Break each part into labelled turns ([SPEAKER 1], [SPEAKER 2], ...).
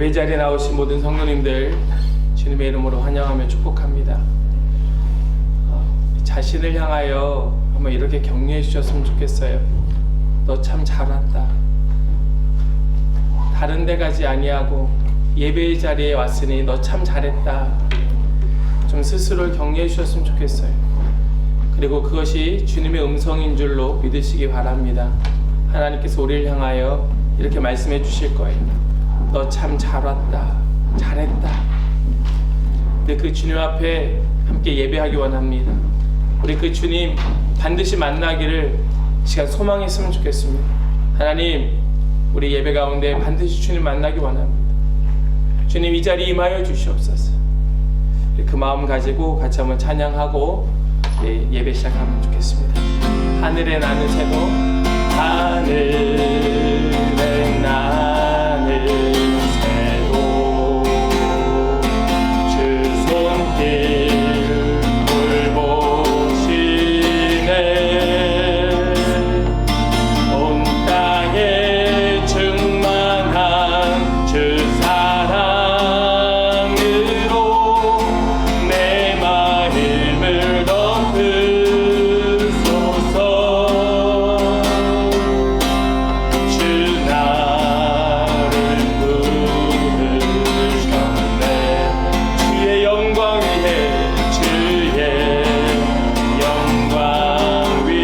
[SPEAKER 1] 예배 자리에 나오신 모든 성도님들 주님의 이름으로 환영하며 축복합니다. 자신을 향하여 한번 이렇게 격려해 주셨으면 좋겠어요. 너 참 잘 왔다. 다른 데 가지 아니하고 예배의 자리에 왔으니 너 참 잘했다. 좀 스스로를 격려해 주셨으면 좋겠어요. 그리고 그것이 주님의 음성인 줄로 믿으시기 바랍니다. 하나님께서 우리를 향하여 이렇게 말씀해 주실 거예요. 너 참 잘 왔다. 잘했다. 근데 그 주님 앞에 함께 예배하기 원합니다. 우리 그 주님 반드시 만나기를 시간 소망했으면 좋겠습니다. 하나님, 우리 예배 가운데 반드시 주님 만나기 원합니다. 주님 이 자리에 임하여 주시옵소서. 그 마음 가지고 같이 한번 찬양하고 예배 시작하면 좋겠습니다. 하늘에 나는 새도, 하늘에 나는 새도, 주 손길 돌보시네. 온 땅에 충만한 주 사랑으로 내 마음을 덮으소서. 주 나를 부르셨네. 주의 영광 위에, 주의 영광 위에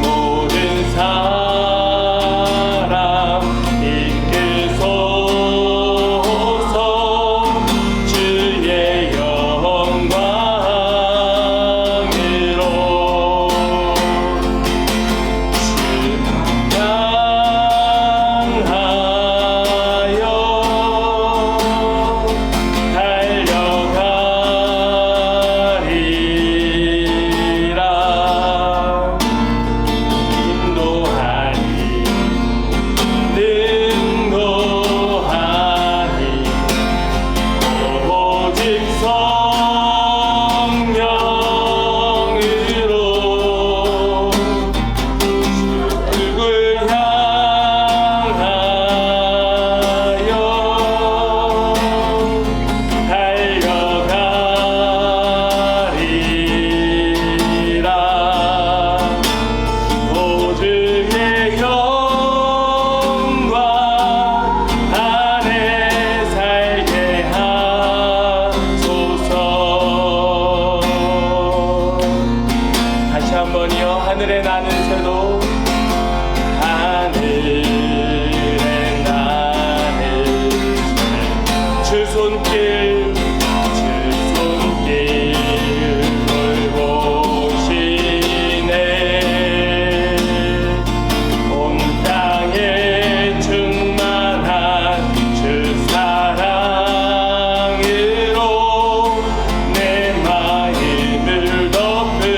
[SPEAKER 1] 모든 사람 이끄소서. 주의 영광으로 하늘에 나는 새도, 하늘에 나는 주 손길, 주 손길 돌보시네. 온 땅에 충만한 주 사랑으로 내 마음을 덮으소서.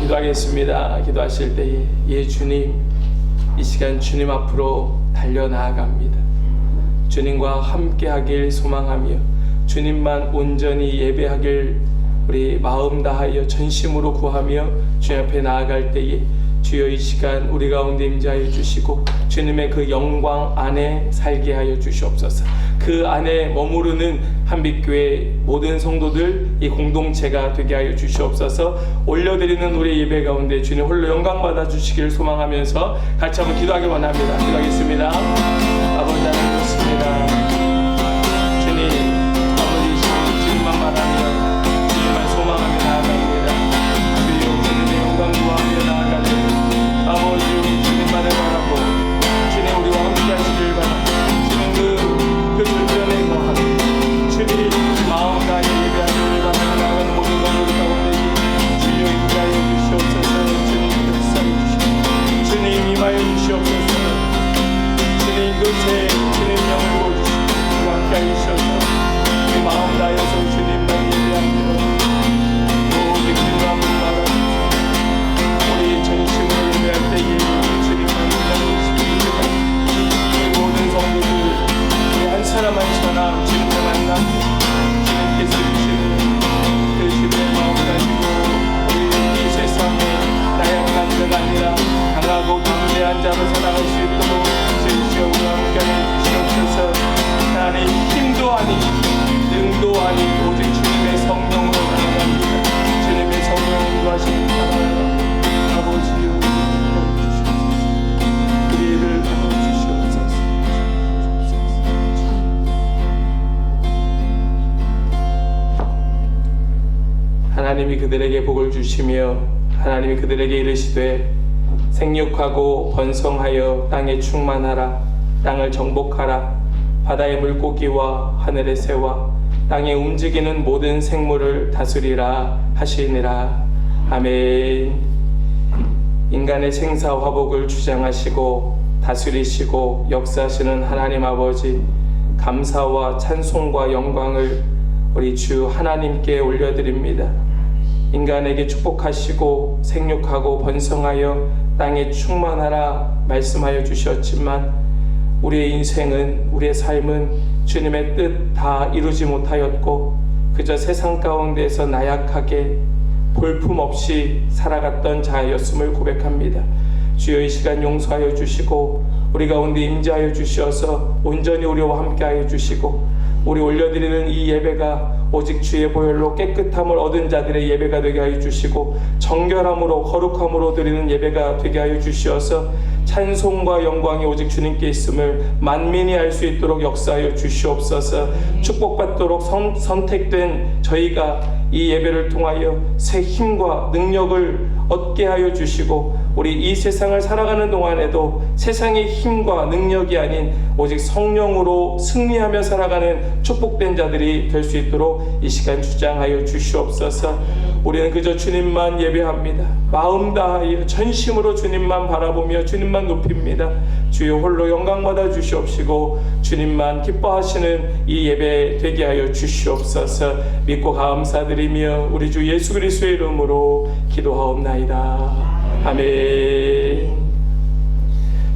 [SPEAKER 1] 기도하겠습니다. 기도하실 때에 예 주님, 이 시간 주님 앞으로 달려나아갑니다. 주님과 함께하길 소망하며 주님만 온전히 예배하길 우리 마음 다하여 전심으로 구하며 주님 앞에 나아갈 때에 주여 이 시간 우리 가운데 임재하여 주시고 주님의 그 영광 안에 살게 하여 주시옵소서. 그 안에 머무르는 한빛교회 모든 성도들 이 공동체가 되게 하여 주시옵소서. 올려드리는 우리 예배 가운데 주님 홀로 영광 받아 주시길 소망하면서 같이 한번 기도하기 원합니다. 기도하겠습니다. 아버지 하나님 좋습니다. 주님, 아버지 주님만 말하며 주님만 소망하며 나아갑니다. 주여 주님의 영광 구하며 나아가는 아버지 주님만을 바라고 주님 우리와 함께 하시길 바랍니다. 주님 그 불변에 거하며 주님 마음 다해 예배하기를 바라며 나아가는 모든 성도들 가운데 주여 임하여 주시옵소서. 주님 역사해 주시옵소서. 주님 임하여 주시옵소서. 주님 그새 주님 영을 보여주시고 우리와 함께 하시옵소서. 우리 마음 다해서 주님만 예배합니다. 오직 주님만 바라옵소서. 우리 전심으로 예배할 때에 주님만 기다려주시옵소서. 우리 모든 성도들 우리 한 사람 한 사람 주님을 만나고 주님께서 주시는 그 주님의 마음 가지고 우리 이 세상에 나약한 자가 아니라 강하고 담대한 자로 살아갈 수 있도록 주여 우리와 함께 해주시옵소서. 나는 힘도 아니 능도 아니 오직 주님의 성령으로 나아갑니다. 주님의 성령 인도하시는 바랍니다. 아버지여 우리를 도와주시옵소서. 하나님이 그들에게 복을 주시며 하나님이 그들에게 이르시되 생육하고 번성하여 땅에 충만하라. 땅을 정복하라. 바다의 물고기와 하늘의 새와 땅에 움직이는 모든 생물을 다스리라 하시니라. 아멘. 인간의 생사 화복을 주장하시고 다스리시고 역사하시는 하나님 아버지, 감사와 찬송과 영광을 우리 주 하나님께 올려드립니다. 인간에게 축복하시고 생육하고 번성하여 땅에 충만하라 말씀하여 주셨지만 우리의 인생은, 우리의 삶은 주님의 뜻 다 이루지 못하였고 그저 세상 가운데에서 나약하게 볼품없이 살아갔던 자였음을 고백합니다. 주여 이 시간 용서하여 주시고 우리 가운데 임재하여 주셔서 온전히 우리와 함께하여 주시고 우리 올려드리는 이 예배가 오직 주의 보혈로 깨끗함을 얻은 자들의 예배가 되게 하여 주시고 정결함으로 거룩함으로 드리는 예배가 되게 하여 주시어서 찬송과 영광이 오직 주님께 있음을 만민이 알 수 있도록 역사하여 주시옵소서. 축복받도록 선택된 저희가 이 예배를 통하여 새 힘과 능력을 얻게 하여 주시고 우리 이 세상을 살아가는 동안에도 세상의 힘과 능력이 아닌 오직 성령으로 승리하며 살아가는 축복된 자들이 될 수 있도록 이 시간 주장하여 주시옵소서. 우리는 그저 주님만 예배합니다. 마음 다하여 전심으로 주님만 바라보며 주님만 높입니다. 주여 홀로 영광 받아 주시옵시고 주님만 기뻐하시는 이 예배 되게 하여 주시옵소서. 믿고 감사드리며 우리 주 예수 그리스도의 이름으로 기도하옵나이다. 아멘.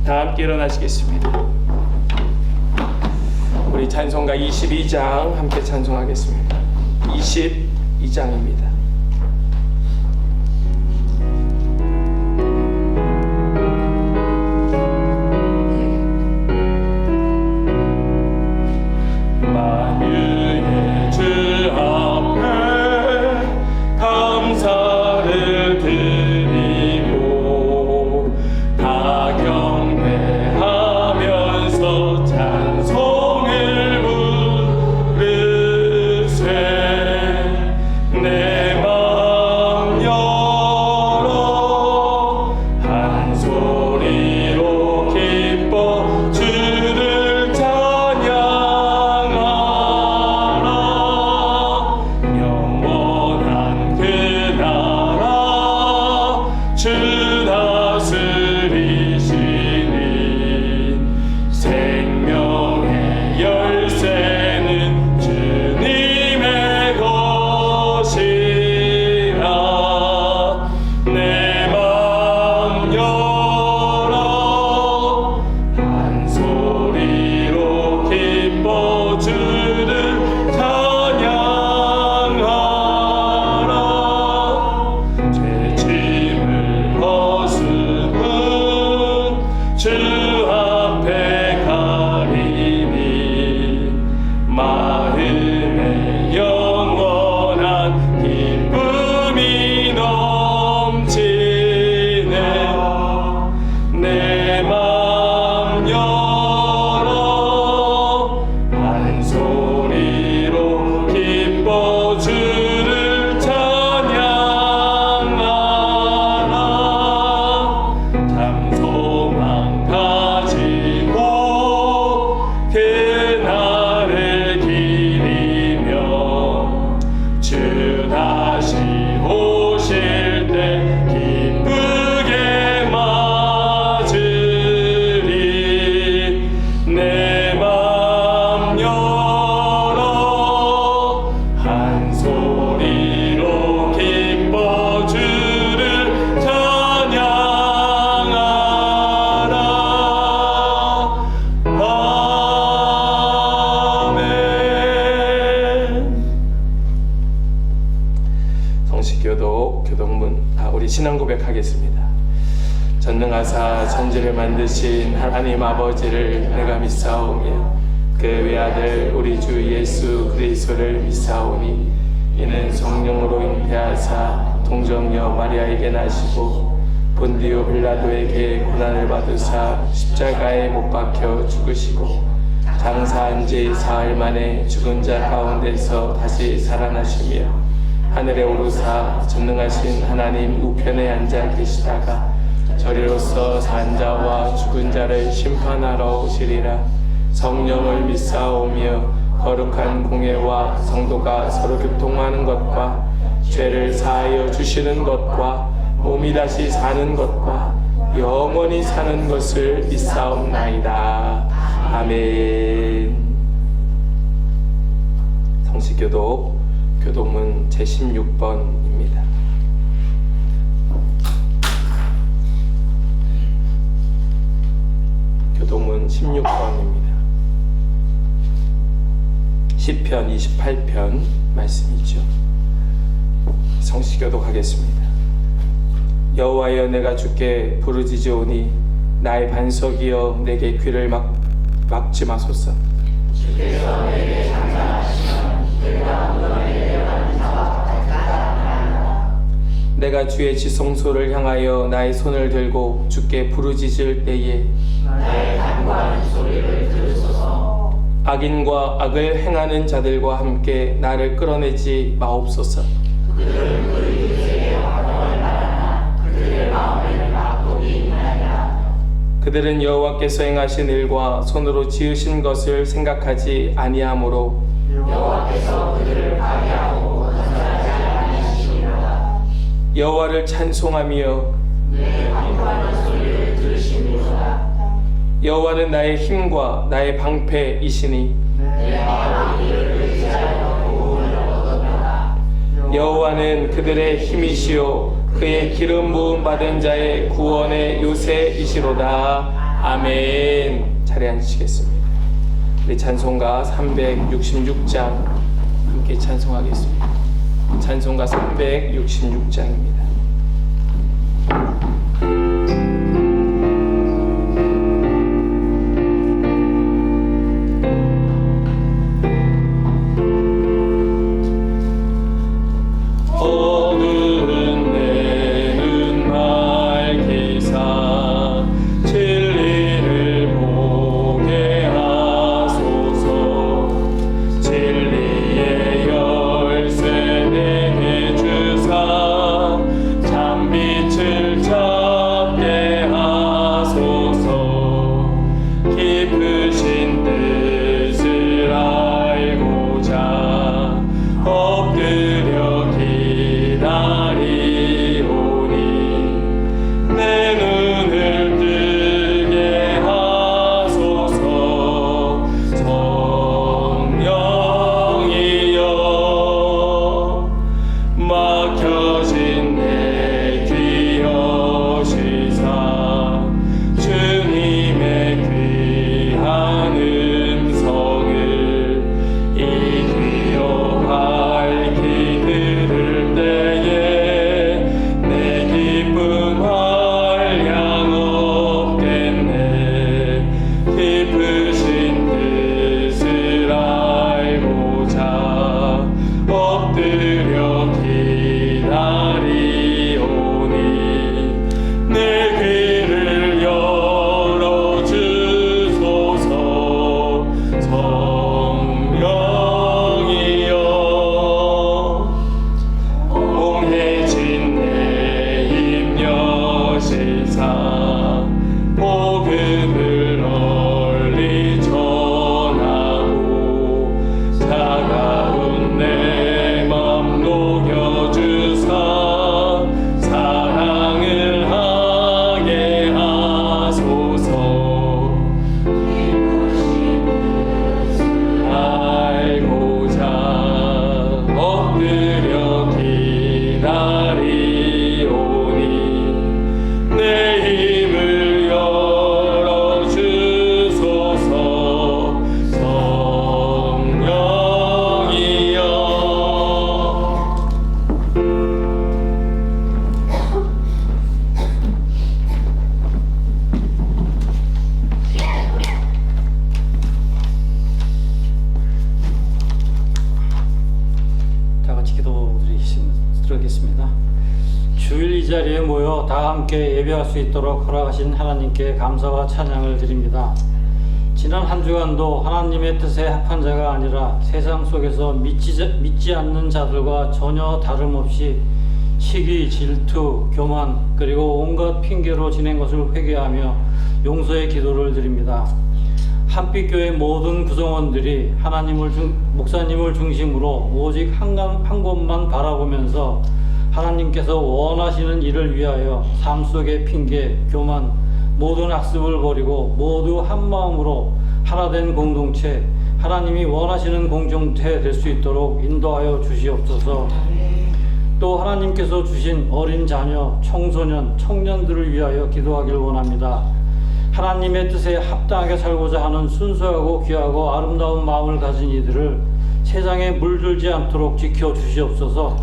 [SPEAKER 1] 다 함께 일어나시겠습니다. 우리 찬송가 22장 함께 찬송하겠습니다. 22장입니다. 만유의 주 앞에 감사를 드리고 다 경배하면서 찬송을 부르세 내 마음에 영원한 기쁨이 넘치네. 내 맘 열어 한 소리로 기뻐 주를 찬양하라. 참 소망 가지고 그날을 기리며 주 다시 오실 때 기쁘게 맞으리. 내 맘 열어 한 소리로 기뻐 주를 찬양하라. 아멘. 성식교도 교동문 우리 신앙 고백하겠습니다. 전능하사 천지를 만드신 하나님 아버지를 내가 믿사오며 그 외아들 우리 주 예수 그리스도를 믿사오니 이는 성령으로 잉태하사 동정녀 마리아에게 나시고 본디오 빌라도에게 고난을 받으사 십자가에 못 박혀 죽으시고 장사한 지 사흘 만에 죽은 자 가운데서 다시 살아나시며 하늘에 오르사 전능하신 하나님 우편에 앉아 계시다가 저리로서 산 자와 죽은 자를 심판하러 오시리라. 성령을 믿사오며 거룩한 공예와 성도가 서로 교통하는 것과 죄를 사하여 주시는 것과 몸이 다시 사는 것과 영원히 사는 것을 믿사옵나이다. 아멘. 성식교독 교도문 제16번입니다. 교도문 16번입니다. 시편 28편 말씀이죠. 성시교독 하겠습니다. 여호와여 내가 주께 부르짖으오니 나의 반석이여 내게 귀를 막지 마소서.
[SPEAKER 2] 주께서 내게 장사하시면 내가 무덤에 내려가는 자와 같을까.
[SPEAKER 1] 내가 주의 지성소를 향하여 나의 손을 들고 주께 부르짖을 때에
[SPEAKER 2] 나의 간구하는 소리를 들으소서.
[SPEAKER 1] 악인과 악을 행하는 자들과 함께 나를 끌어내지 마옵소서.
[SPEAKER 2] 그들은 그 이웃에게 환영을 바라나 그들의 마음에는 악독이 있나이다.
[SPEAKER 1] 그들은 여호와께서 행하신 일과 손으로 지으신 것을 생각하지 아니하므로
[SPEAKER 2] 여호와께서 그들을 파괴하고 건설하지 아니하시니라.
[SPEAKER 1] 여호와를 찬송하며
[SPEAKER 2] 내 간구하는 소리를 들으시니로다.
[SPEAKER 1] 여호와는 나의 힘과 나의 방패이시니
[SPEAKER 2] 내 마음이 이를 의지하여 도움을 얻었노라.
[SPEAKER 1] 여호와는 그들의 힘이시요 그의 기름 부음 받은 자의 구원의 요새이시로다. 아멘. 자리에 앉으시겠습니다. 우리 찬송가 366장 함께 찬송하겠습니다. 찬송가 366장입니다.
[SPEAKER 3] 들었겠습니다. 주일 이 자리에 모여 다 함께 예배할 수 있도록 허락하신 하나님께 감사와 찬양을 드립니다. 지난 한 주간도 하나님의 뜻에 합한 자가 아니라 세상 속에서 믿지 않는 자들과 전혀 다름없이 시기, 질투, 교만, 그리고 온갖 핑계로 지낸 것을 회개하며 용서의 기도를 드립니다. 한빛교회 모든 구성원들이 목사님을 중심으로 오직 한 곳만 바라보면서 하나님께서 원하시는 일을 위하여 삶 속의 핑계, 교만, 모든 악습을 버리고 모두 한 마음으로 하나된 공동체, 하나님이 원하시는 공동체 될 수 있도록 인도하여 주시옵소서. 또 하나님께서 주신 어린 자녀, 청소년, 청년들을 위하여 기도하길 원합니다. 하나님의 뜻에 합당하게 살고자 하는 순수하고 귀하고 아름다운 마음을 가진 이들을 세상에 물들지 않도록 지켜주시옵소서.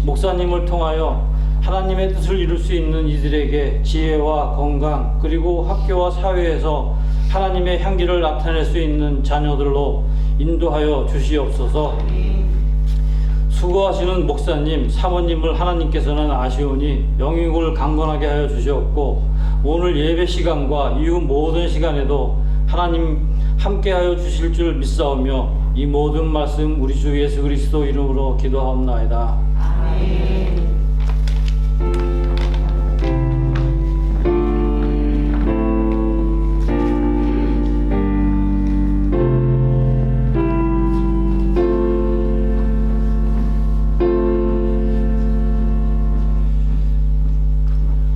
[SPEAKER 3] 목사님을 통하여 하나님의 뜻을 이룰 수 있는 이들에게 지혜와 건강, 그리고 학교와 사회에서 하나님의 향기를 나타낼 수 있는 자녀들로 인도하여 주시옵소서. 수고하시는 목사님, 사모님을 하나님께서는 아시오니 영육을 강건하게 하여 주시옵고, 오늘 예배 시간과 이후 모든 시간에도 하나님 함께하여 주실 줄 믿사오며 이 모든 말씀 우리 주 예수 그리스도 이름으로 기도하옵나이다. 아멘.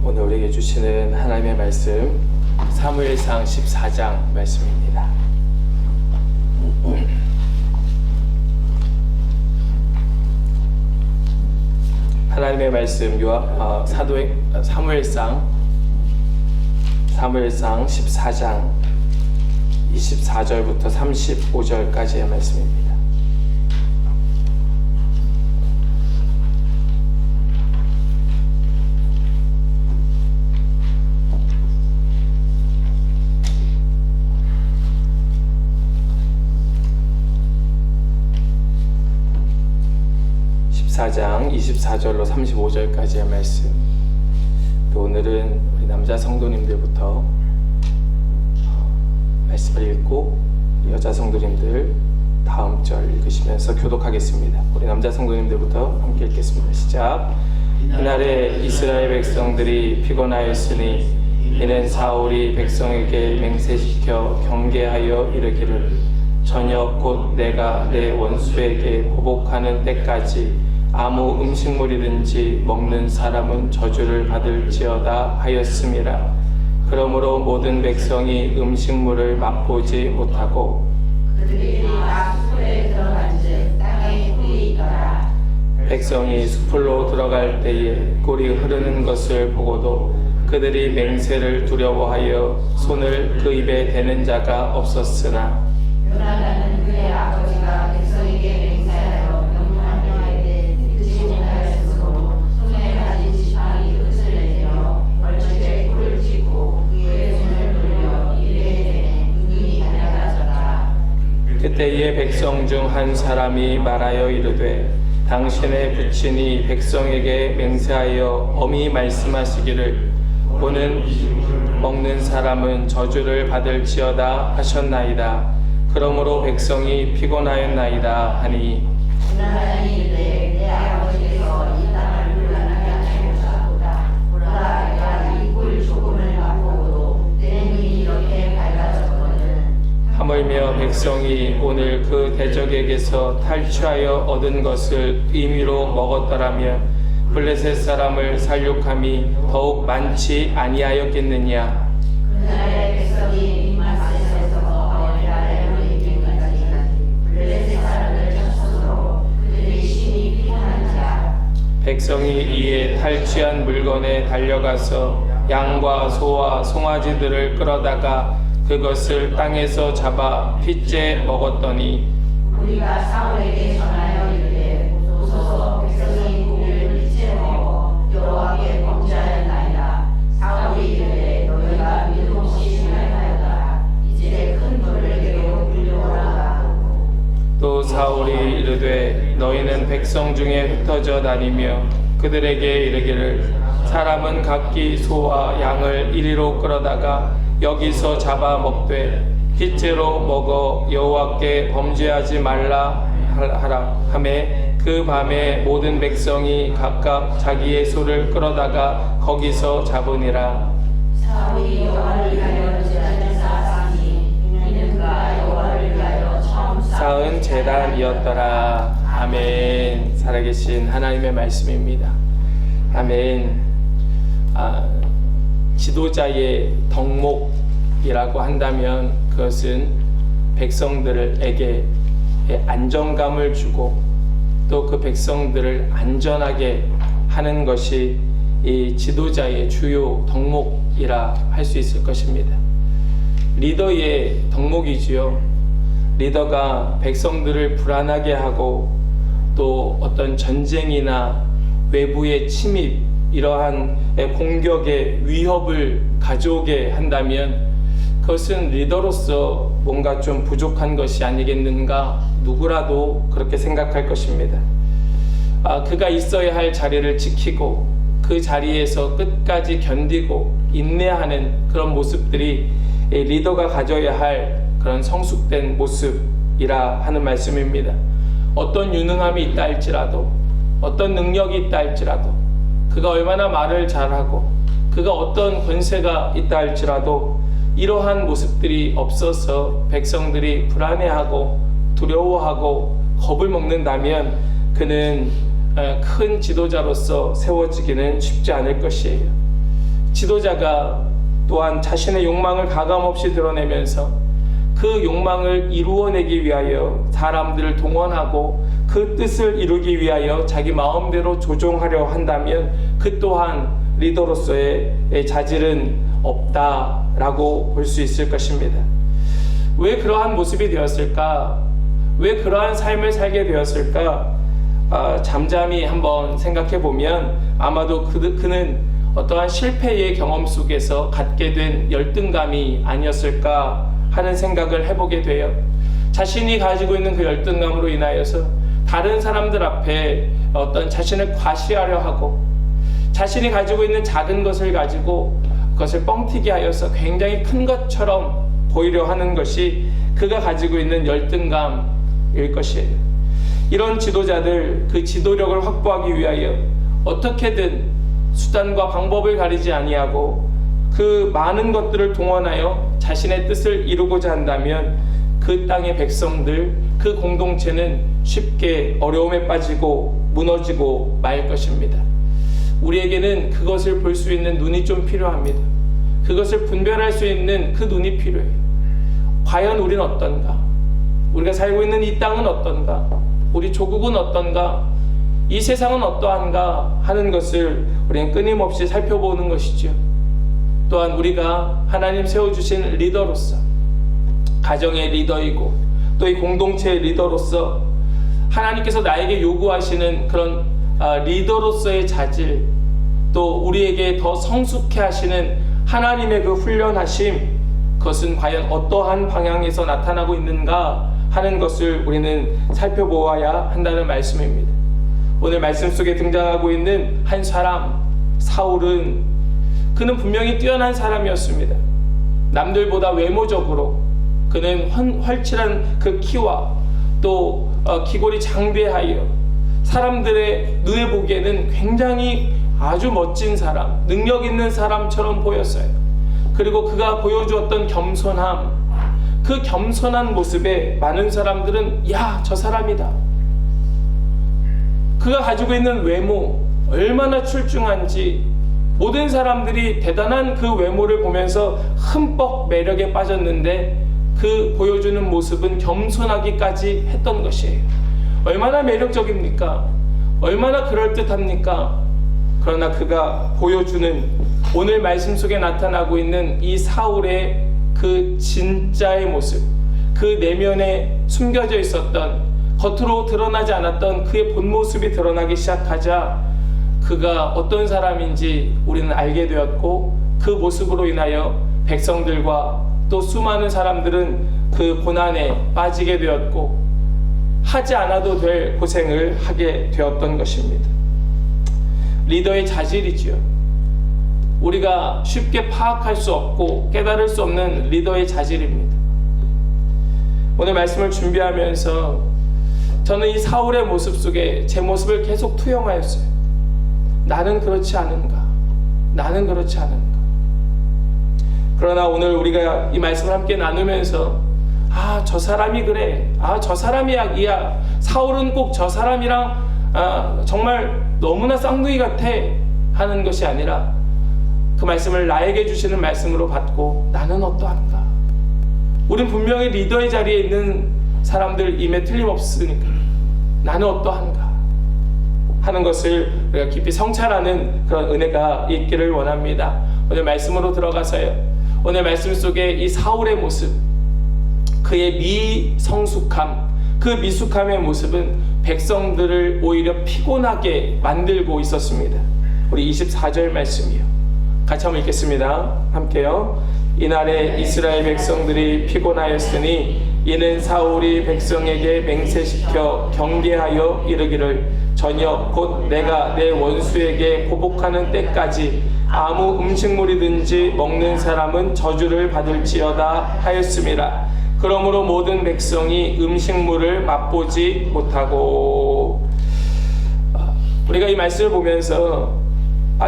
[SPEAKER 1] 오늘 우리에게 주시는 하나님의 말씀 사무엘상 14장 말씀입니다. 하나님의 말씀 사무엘상 14장 24절부터 35절까지의 말씀입니다. 장 24절로 35절까지의 말씀. 또 오늘은 우리 남자 성도님들부터 말씀을 읽고 여자 성도님들 다음 절 읽으시면서 교독하겠습니다. 우리 남자 성도님들부터 함께 읽겠습니다. 시작. 이날에 이스라엘 백성들이 피곤하였으니 이는 사울이 백성에게 맹세시켜 경계하여 이르기를 저녁 곧 내가 내 원수에게 보복하는 때까지 아무 음식물이든지 먹는 사람은 저주를 받을지어다 하였음이라. 그러므로 모든 백성이 음식물을 맛보지 못하고
[SPEAKER 2] 그들이 다 숲에 들어간즉 땅에 꿀이 있더라.
[SPEAKER 1] 백성이 숲으로 들어갈 때에 꿀이 흐르는 것을 보고도 그들이 맹세를 두려워하여 손을 그 입에 대는 자가 없었으나
[SPEAKER 2] 요나단은 그의 아버지가 백성에게 맹세하여 명령한 명에게 듣지 못하였으므로 손에 가진 지팡이 끝을 내밀어 얼추에 꿀을 찢고 그의 손을 돌려 입에 대내 눈이 달려나더라.
[SPEAKER 1] 그때에 백성 중 한 사람이 말하여 이르되 당신의 부친이 백성에게 맹세하여 엄히 말씀하시기를 오는 먹는 사람은 저주를 받을지어다 하셨나이다. 그러므로 백성이 피곤하였나이다 하니
[SPEAKER 2] 요나단이 이르되 내 아버지께서 이 땅을 물러나게 하시고자 보라 내가 이 꿀 조금을 맛보고도 내 눈이 이렇게 밝아졌거든.
[SPEAKER 1] 하물며 백성이 오늘 그 대적에게서 탈취하여 얻은 것을 임의로 먹었더라면 블레셋 사람을 살육함이 더욱 많지 아니하였겠느냐.
[SPEAKER 2] 그날의 백성이 믹마스에서 아벨라를 이기까지 블레셋 사람을 쳤으므로 그들이 심히 피곤한지라.
[SPEAKER 1] 백성이 이에 탈취한 물건에 달려가서 양과 소와 송아지들을 끌어다가 그것을 땅에서 잡아 핏째 먹었더니
[SPEAKER 2] 우리가 사울에게 전하여 이르되 오소서 백성이 고기를 핏째 먹어 여호와께 범죄하였나이다. 사울이 이르되 너희가 믿음없이 행하였다. 이제 큰 벌을 내게 물려오라.
[SPEAKER 1] 또 사울이 이르되 너희는 백성 중에 흩어져 다니며 그들에게 이르기를 사람은 각기 소와 양을 이리로 끌어다가 여기서 잡아 먹되 핏째로 먹어 여호와께 범죄하지 말라 하라 하매 그 밤에 모든 백성이 각각 자기의 소를 끌어다가 거기서 잡으니라.
[SPEAKER 2] 사울이 여호와를 위하여 제단을 쌓았으니 이는 그가 여호와를 위하여 처음
[SPEAKER 1] 쌓은 제단이었더라. 아멘. 살아계신 하나님의 말씀입니다. 아멘. 지도자의 덕목이라고 한다면 그것은 백성들에게 안정감을 주고 또 그 백성들을 안전하게 하는 것이 이 지도자의 주요 덕목이라 할 수 있을 것입니다. 리더의 덕목이지요. 리더가 백성들을 불안하게 하고 또 어떤 전쟁이나 외부의 침입 이러한 공격의 위협을 가져오게 한다면 그것은 리더로서 뭔가 좀 부족한 것이 아니겠는가 누구라도 그렇게 생각할 것입니다. 그가 있어야 할 자리를 지키고 그 자리에서 끝까지 견디고 인내하는 그런 모습들이 리더가 가져야 할 그런 성숙된 모습이라 하는 말씀입니다. 어떤 유능함이 있다 할지라도 어떤 능력이 있다 할지라도 그가 얼마나 말을 잘하고 그가 어떤 권세가 있다 할지라도 이러한 모습들이 없어서 백성들이 불안해하고 두려워하고 겁을 먹는다면 그는 큰 지도자로서 세워지기는 쉽지 않을 것이에요. 지도자가 또한 자신의 욕망을 가감없이 드러내면서 그 욕망을 이루어내기 위하여 사람들을 동원하고 그 뜻을 이루기 위하여 자기 마음대로 조종하려 한다면 그 또한 리더로서의 자질은 없다라고 볼 수 있을 것입니다. 왜 그러한 모습이 되었을까? 왜 그러한 삶을 살게 되었을까? 잠잠히 한번 생각해 보면 아마도 그는 어떠한 실패의 경험 속에서 갖게 된 열등감이 아니었을까 하는 생각을 해보게 돼요. 자신이 가지고 있는 그 열등감으로 인하여서 다른 사람들 앞에 어떤 자신을 과시하려 하고 자신이 가지고 있는 작은 것을 가지고 그것을 뻥튀기 하여서 굉장히 큰 것처럼 보이려 하는 것이 그가 가지고 있는 열등감일 것이에요. 이런 지도자들 그 지도력을 확보하기 위하여 어떻게든 수단과 방법을 가리지 아니하고 그 많은 것들을 동원하여 자신의 뜻을 이루고자 한다면 그 땅의 백성들, 그 공동체는 쉽게 어려움에 빠지고 무너지고 말 것입니다. 우리에게는 그것을 볼 수 있는 눈이 좀 필요합니다. 그것을 분별할 수 있는 그 눈이 필요해요. 과연 우리는 어떤가? 우리가 살고 있는 이 땅은 어떤가? 우리 조국은 어떤가? 이 세상은 어떠한가 하는 것을 우리는 끊임없이 살펴보는 것이죠. 또한 우리가 하나님 세워주신 리더로서 가정의 리더이고 또 이 공동체의 리더로서 하나님께서 나에게 요구하시는 그런 리더로서의 자질 또 우리에게 더 성숙해 하시는 하나님의 그 훈련하심 그것은 과연 어떠한 방향에서 나타나고 있는가 하는 것을 우리는 살펴보아야 한다는 말씀입니다. 오늘 말씀 속에 등장하고 있는 한 사람 사울은 그는 분명히 뛰어난 사람이었습니다. 남들보다 외모적으로 그는 활칠한 그 키와 또 기골이 장대하여 사람들의 눈에 보기에는 굉장히 아주 멋진 사람, 능력 있는 사람처럼 보였어요. 그리고 그가 보여주었던 겸손함, 그 겸손한 모습에 많은 사람들은 야, 저 사람이다. 그가 가지고 있는 외모, 얼마나 출중한지 모든 사람들이 대단한 그 외모를 보면서 흠뻑 매력에 빠졌는데 그 보여주는 모습은 겸손하기까지 했던 것이에요. 얼마나 매력적입니까? 얼마나 그럴듯합니까? 그러나 그가 보여주는 오늘 말씀 속에 나타나고 있는 이 사울의 그 진짜의 모습, 그 내면에 숨겨져 있었던 겉으로 드러나지 않았던 그의 본 모습이 드러나기 시작하자 그가 어떤 사람인지 우리는 알게 되었고 그 모습으로 인하여 백성들과 또 수많은 사람들은 그 고난에 빠지게 되었고 하지 않아도 될 고생을 하게 되었던 것입니다. 리더의 자질이지요. 우리가 쉽게 파악할 수 없고 깨달을 수 없는 리더의 자질입니다. 오늘 말씀을 준비하면서 저는 이 사울의 모습 속에 제 모습을 계속 투영하였어요. 나는 그렇지 않은가? 나는 그렇지 않은가? 그러나 오늘 우리가 이 말씀을 함께 나누면서 저 사람이 그래. 저 사람이 악이야. 사울은 꼭 저 사람이랑 정말 너무나 쌍둥이 같아 하는 것이 아니라 그 말씀을 나에게 주시는 말씀으로 받고 나는 어떠한가? 우린 분명히 리더의 자리에 있는 사람들임에 틀림없으니까 나는 어떠한가? 하는 것을 우리가 깊이 성찰하는 그런 은혜가 있기를 원합니다. 오늘 말씀으로 들어가서요. 오늘 말씀 속에 이 사울의 모습, 그의 미성숙함, 그 미숙함의 모습은 백성들을 오히려 피곤하게 만들고 있었습니다. 우리 24절 말씀이요. 같이 한번 읽겠습니다. 함께요. 이날에 이스라엘 백성들이 피곤하였으니 이는 사울이 백성에게 맹세시켜 경계하여 이르기를 저녁 곧 내가 내 원수에게 보복하는 때까지 아무 음식물이든지 먹는 사람은 저주를 받을지어다 하였음이라. 그러므로 모든 백성이 음식물을 맛보지 못하고. 우리가 이 말씀을 보면서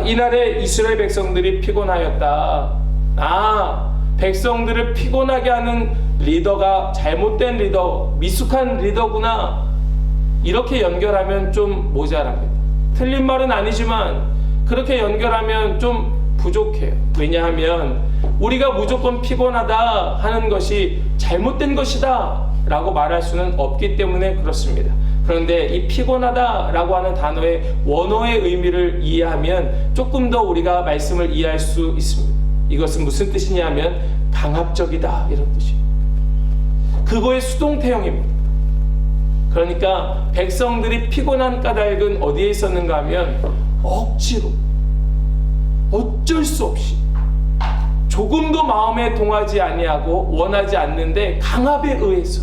[SPEAKER 1] 이날에 이스라엘 백성들이 피곤하였다. 백성들을 피곤하게 하는 리더가 잘못된 리더, 미숙한 리더구나. 이렇게 연결하면 좀 모자랍니다. 틀린 말은 아니지만 그렇게 연결하면 좀 부족해요. 왜냐하면 우리가 무조건 피곤하다 하는 것이 잘못된 것이다 라고 말할 수는 없기 때문에 그렇습니다. 그런데 이 피곤하다 라고 하는 단어의 원어의 의미를 이해하면 조금 더 우리가 말씀을 이해할 수 있습니다. 이것은 무슨 뜻이냐면 강압적이다 이런 뜻이에요. 그거의 수동태형입니다. 그러니까 백성들이 피곤한 까닭은 어디에 있었는가 하면 억지로 어쩔 수 없이 조금도 마음에 동하지 아니하고 원하지 않는데 강압에 의해서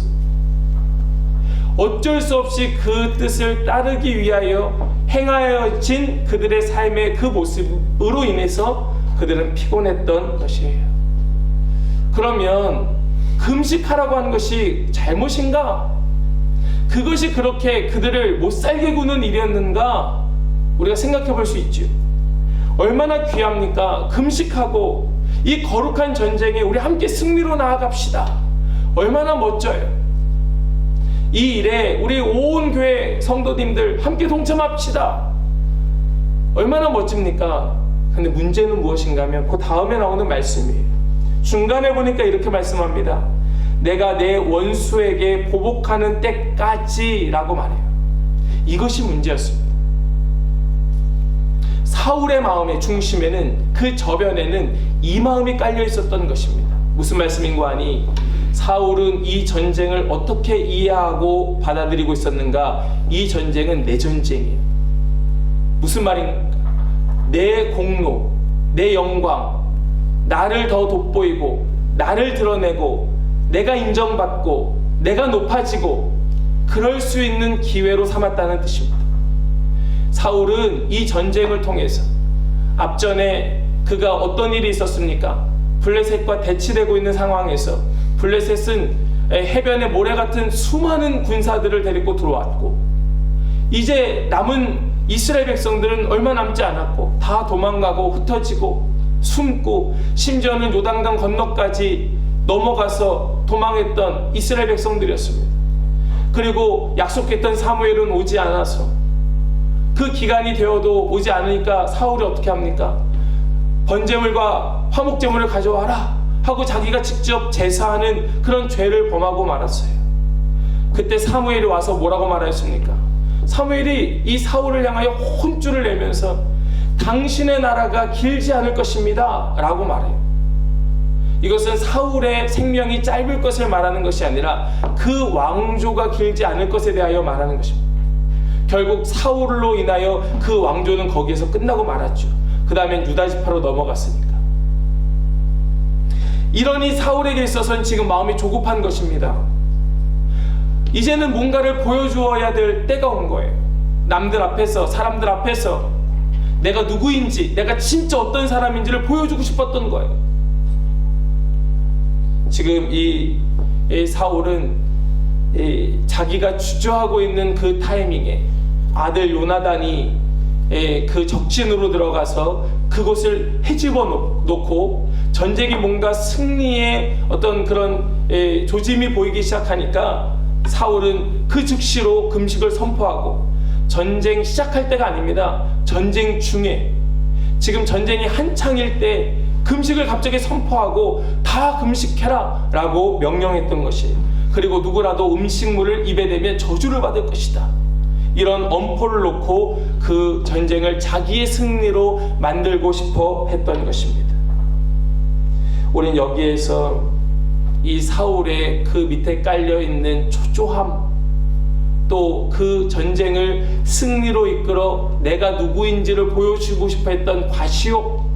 [SPEAKER 1] 어쩔 수 없이 그 뜻을 따르기 위하여 행하여진 그들의 삶의 그 모습으로 인해서 그들은 피곤했던 것이에요. 그러면 금식하라고 하는 것이 잘못인가? 그것이 그렇게 그들을 못살게 구는 일이었는가? 우리가 생각해 볼 수 있죠. 얼마나 귀합니까? 금식하고 이 거룩한 전쟁에 우리 함께 승리로 나아갑시다. 얼마나 멋져요. 이 일에 우리 온 교회 성도님들 함께 동참합시다. 얼마나 멋집니까? 근데 문제는 무엇인가 하면 그 다음에 나오는 말씀이에요. 중간에 보니까 이렇게 말씀합니다. 내가 내 원수에게 보복하는 때까지 라고 말해요. 이것이 문제였습니다. 사울의 마음의 중심에는, 그 저변에는 이 마음이 깔려 있었던 것입니다. 무슨 말씀인고 하니 사울은 이 전쟁을 어떻게 이해하고 받아들이고 있었는가? 이 전쟁은 내 전쟁이에요. 무슨 말인가? 내 공로, 내 영광, 나를 더 돋보이고 나를 드러내고 내가 인정받고 내가 높아지고 그럴 수 있는 기회로 삼았다는 뜻입니다. 사울은 이 전쟁을 통해서 앞전에 그가 어떤 일이 있었습니까? 블레셋과 대치되고 있는 상황에서 블레셋은 해변의 모래 같은 수많은 군사들을 데리고 들어왔고 이제 남은 이스라엘 백성들은 얼마 남지 않았고 다 도망가고 흩어지고 숨고 심지어는 요단강 건너까지 넘어가서 도망했던 이스라엘 백성들이었습니다. 그리고 약속했던 사무엘은 오지 않아서 그 기간이 되어도 오지 않으니까 사울이 어떻게 합니까? 번제물과 화목제물을 가져와라 하고 자기가 직접 제사하는 그런 죄를 범하고 말았어요. 그때 사무엘이 와서 뭐라고 말하였습니까? 사무엘이 이 사울을 향하여 혼쭐을 내면서 당신의 나라가 길지 않을 것입니다 라고 말해요. 이것은 사울의 생명이 짧을 것을 말하는 것이 아니라 그 왕조가 길지 않을 것에 대하여 말하는 것입니다. 결국 사울로 인하여 그 왕조는 거기에서 끝나고 말았죠. 그 다음엔 유다 지파로 넘어갔으니까. 이러니 사울에게 있어서는 지금 마음이 조급한 것입니다. 이제는 뭔가를 보여주어야 될 때가 온 거예요. 남들 앞에서, 사람들 앞에서 내가 누구인지, 내가 진짜 어떤 사람인지를 보여주고 싶었던 거예요. 지금 이 사울은 자기가 주저하고 있는 그 타이밍에 아들 요나단이 그 적진으로 들어가서 그곳을 헤집어 놓고 전쟁이 뭔가 승리의 어떤 그런 조짐이 보이기 시작하니까 사울은 그 즉시로 금식을 선포하고, 전쟁 시작할 때가 아닙니다. 전쟁 중에, 지금 전쟁이 한창일 때 금식을 갑자기 선포하고 다 금식해라 라고 명령했던 것이, 그리고 누구라도 음식물을 입에 대면 저주를 받을 것이다, 이런 엄포를 놓고 그 전쟁을 자기의 승리로 만들고 싶어 했던 것입니다. 우린 여기에서 이 사울의 그 밑에 깔려있는 초조함, 또 그 전쟁을 승리로 이끌어 내가 누구인지를 보여주고 싶어 했던 과시욕,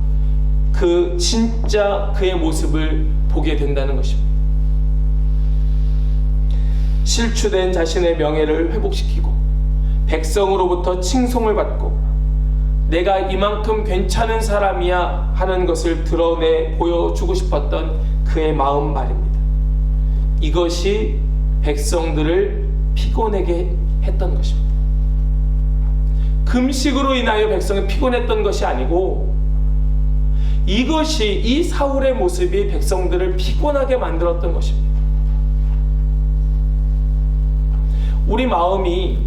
[SPEAKER 1] 그 진짜 그의 모습을 보게 된다는 것입니다. 실추된 자신의 명예를 회복시키고 백성으로부터 칭송을 받고 내가 이만큼 괜찮은 사람이야 하는 것을 드러내 보여주고 싶었던 그의 마음 말입니다. 이것이 백성들을 피곤하게 했던 것입니다. 금식으로 인하여 백성이 피곤했던 것이 아니고, 이것이, 이 사울의 모습이 백성들을 피곤하게 만들었던 것입니다. 우리 마음이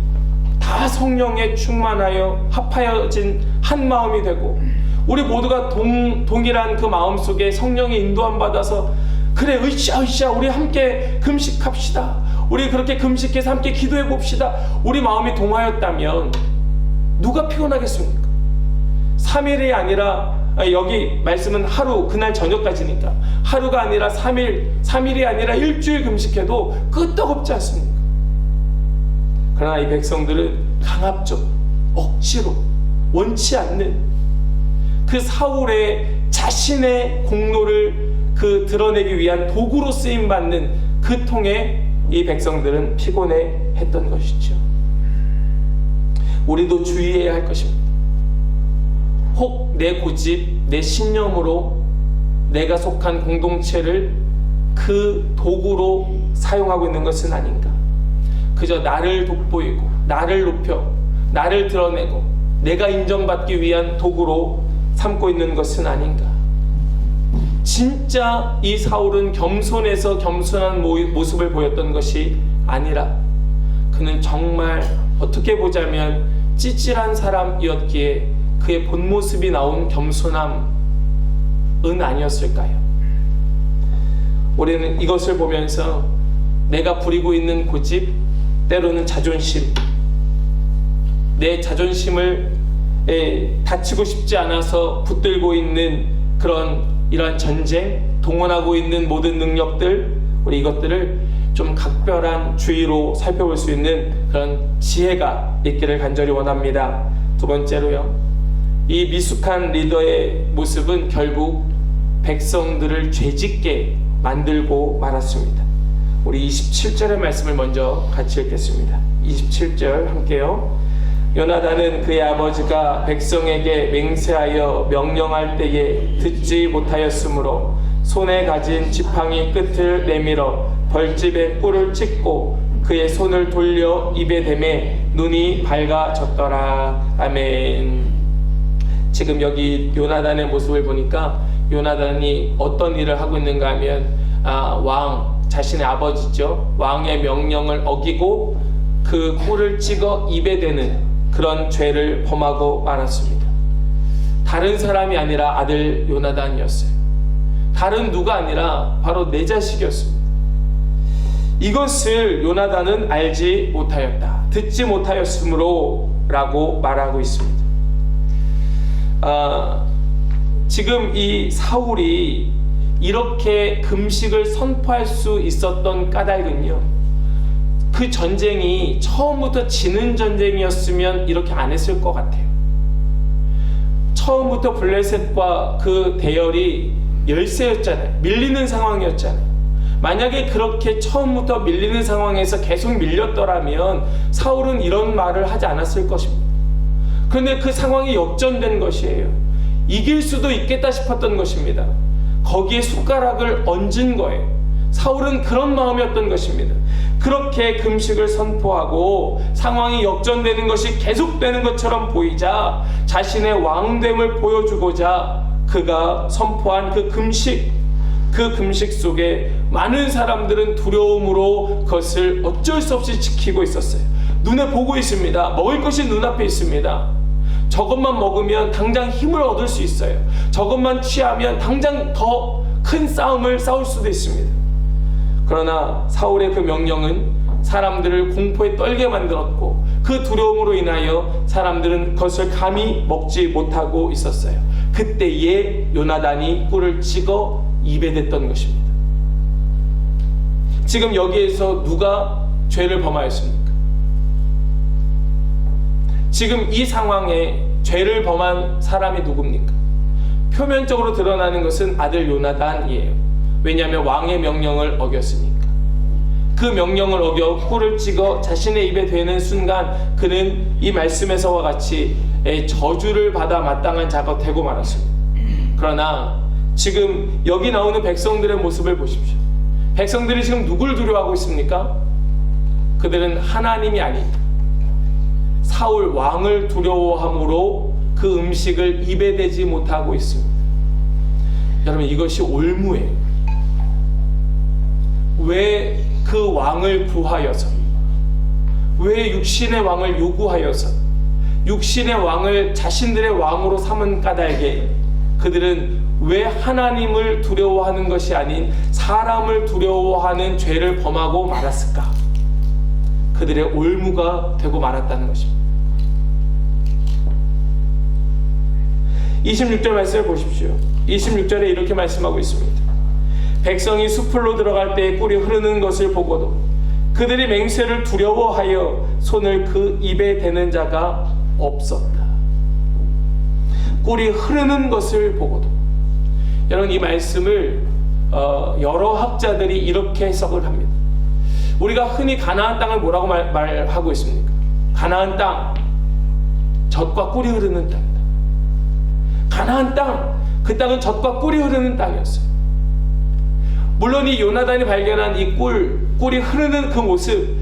[SPEAKER 1] 다 성령에 충만하여 합하여진 한 마음이 되고, 우리 모두가 동일한 그 마음 속에 성령의 인도함 받아서, 그래 으쌰 우리 함께 금식합시다, 우리 그렇게 금식해서 함께 기도해 봅시다, 우리 마음이 동하였다면 누가 피곤하겠습니까? 3일이 아니라, 여기 말씀은 하루, 그날 저녁까지니까 하루가 아니라 3일이 아니라 일주일 금식해도 끄떡없지 않습니까? 그러나 이 백성들은 강압적, 억지로, 원치 않는 그 사울의 자신의 공로를 그 드러내기 위한 도구로 쓰임받는 그 통에 이 백성들은 피곤해 했던 것이죠. 우리도 주의해야 할 것입니다. 혹 내 고집, 내 신념으로 내가 속한 공동체를 그 도구로 사용하고 있는 것은 아닌가. 그저 나를 돋보이고 나를 높여 나를 드러내고 내가 인정받기 위한 도구로 삼고 있는 것은 아닌가. 진짜 이 사울은 겸손해서 겸손한 모습을 보였던 것이 아니라 그는 정말 어떻게 보자면 찌질한 사람이었기에 그의 본 모습이 나온 겸손함은 아니었을까요? 우리는 이것을 보면서 내가 부리고 있는 고집, 때로는 자존심, 내 자존심을 다치고 싶지 않아서 붙들고 있는 그런 이러한 전쟁, 동원하고 있는 모든 능력들, 우리 이것들을 좀 각별한 주의로 살펴볼 수 있는 그런 지혜가 있기를 간절히 원합니다. 두 번째로요, 이 미숙한 리더의 모습은 결국 백성들을 죄짓게 만들고 말았습니다. 우리 27절의 말씀을 먼저 같이 읽겠습니다. 27절 함께요. 요나단은 그의 아버지가 백성에게 맹세하여 명령할 때에 듣지 못하였으므로 손에 가진 지팡이 끝을 내밀어 벌집에 뿔을 찍고 그의 손을 돌려 입에 대매 눈이 밝아졌더라. 아멘. 지금 여기 요나단의 모습을 보니까 요나단이 어떤 일을 하고 있는가 하면 왕, 자신의 아버지죠, 왕의 명령을 어기고 그 뿔을 찍어 입에 대는 그런 죄를 범하고 말았습니다. 다른 사람이 아니라 아들 요나단이었어요. 다른 누가 아니라 바로 내 자식이었습니다. 이것을 요나단은 알지 못하였다, 듣지 못하였으므로 라고 말하고 있습니다. 지금 이 사울이 이렇게 금식을 선포할 수 있었던 까닭은요, 그 전쟁이 처음부터 지는 전쟁이었으면 이렇게 안 했을 것 같아요. 처음부터 블레셋과 그 대열이 열세였잖아요. 밀리는 상황이었잖아요. 만약에 그렇게 처음부터 밀리는 상황에서 계속 밀렸더라면 사울은 이런 말을 하지 않았을 것입니다. 그런데 그 상황이 역전된 것이에요. 이길 수도 있겠다 싶었던 것입니다. 거기에 숟가락을 얹은 거예요. 사울은 그런 마음이었던 것입니다. 그렇게 금식을 선포하고 상황이 역전되는 것이 계속되는 것처럼 보이자 자신의 왕됨을 보여주고자 그가 선포한 그 금식 속에 많은 사람들은 두려움으로 그것을 어쩔 수 없이 지키고 있었어요. 눈에 보고 있습니다. 먹을 것이 눈앞에 있습니다. 저것만 먹으면 당장 힘을 얻을 수 있어요. 저것만 취하면 당장 더 큰 싸움을 싸울 수도 있습니다. 그러나 사울의 그 명령은 사람들을 공포에 떨게 만들었고 그 두려움으로 인하여 사람들은 그것을 감히 먹지 못하고 있었어요. 그때에 요나단이 꿀을 찍어 입에 댔던 것입니다. 지금 여기에서 누가 죄를 범하였습니까? 지금 이 상황에 죄를 범한 사람이 누굽니까? 표면적으로 드러나는 것은 아들 요나단이에요. 왜냐하면 왕의 명령을 어겼으니까. 그 명령을 어겨 꿀을 찍어 자신의 입에 대는 순간 그는 이 말씀에서와 같이 저주를 받아 마땅한 자가 되고 말았습니다. 그러나 지금 여기 나오는 백성들의 모습을 보십시오. 백성들이 지금 누굴 두려워하고 있습니까? 그들은 하나님이 아닌 사울 왕을 두려워함으로 그 음식을 입에 대지 못하고 있습니다. 여러분, 이것이 올무예요. 왜 그 왕을 구하여서, 왜 육신의 왕을 요구하여서 육신의 왕을 자신들의 왕으로 삼은 까닭에 그들은 왜 하나님을 두려워하는 것이 아닌 사람을 두려워하는 죄를 범하고 말았을까? 그들의 올무가 되고 말았다는 것입니다. 26절 말씀을 보십시오. 26절에 이렇게 말씀하고 있습니다. 백성이 숲으로 들어갈 때에 꿀이 흐르는 것을 보고도 그들이 맹세를 두려워하여 손을 그 입에 대는 자가 없었다. 꿀이 흐르는 것을 보고도. 여러분, 이 말씀을 여러 학자들이 이렇게 해석을 합니다. 우리가 흔히 가나안 땅을 뭐라고 말하고 있습니까? 가나안 땅, 젖과 꿀이 흐르는 땅이다. 가나안 땅, 그 땅은 젖과 꿀이 흐르는 땅이었어요. 물론 이 요나단이 발견한 이 꿀이 흐르는 그 모습,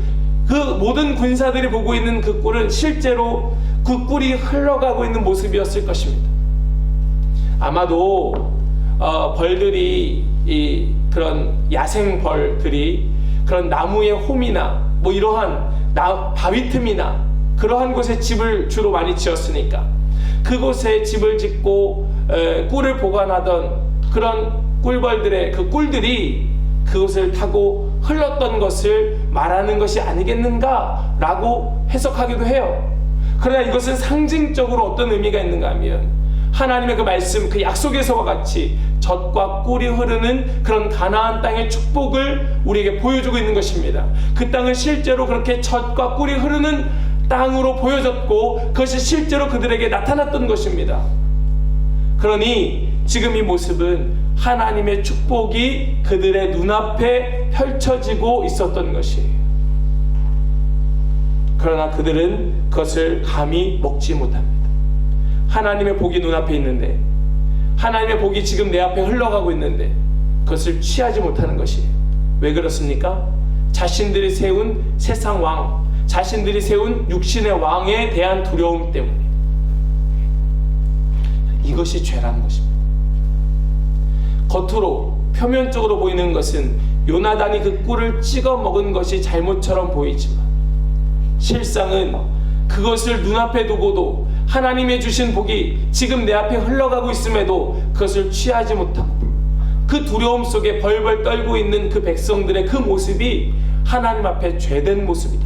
[SPEAKER 1] 그 모든 군사들이 보고 있는 그 꿀은 실제로 그 꿀이 흘러가고 있는 모습이었을 것입니다. 아마도 벌들이, 그런 야생 벌들이 그런 나무의 홈이나 뭐 이러한 바위 틈이나 그러한 곳에 집을 주로 많이 지었으니까 그곳에 집을 짓고 꿀을 보관하던 그런 꿀벌들의 그 꿀들이 그것을 타고 흘렀던 것을 말하는 것이 아니겠는가 라고 해석하기도 해요. 그러나 이것은 상징적으로 어떤 의미가 있는가 하면 하나님의 그 말씀, 그 약속에서와 같이 젖과 꿀이 흐르는 그런 가나안 땅의 축복을 우리에게 보여주고 있는 것입니다. 그 땅은 실제로 그렇게 젖과 꿀이 흐르는 땅으로 보여졌고 그것이 실제로 그들에게 나타났던 것입니다. 그러니 지금 이 모습은 하나님의 축복이 그들의 눈앞에 펼쳐지고 있었던 것이에요. 그러나 그들은 그것을 감히 먹지 못합니다. 하나님의 복이 눈앞에 있는데, 하나님의 복이 지금 내 앞에 흘러가고 있는데 그것을 취하지 못하는 것이에요. 왜 그렇습니까? 자신들이 세운 세상 왕, 자신들이 세운 육신의 왕에 대한 두려움 때문에. 이것이 죄라는 것입니다. 겉으로 표면적으로 보이는 것은 요나단이 그 꿀을 찍어 먹은 것이 잘못처럼 보이지만 실상은 그것을 눈앞에 두고도 하나님의 주신 복이 지금 내 앞에 흘러가고 있음에도 그것을 취하지 못하고 그 두려움 속에 벌벌 떨고 있는 그 백성들의 그 모습이 하나님 앞에 죄된 모습이다.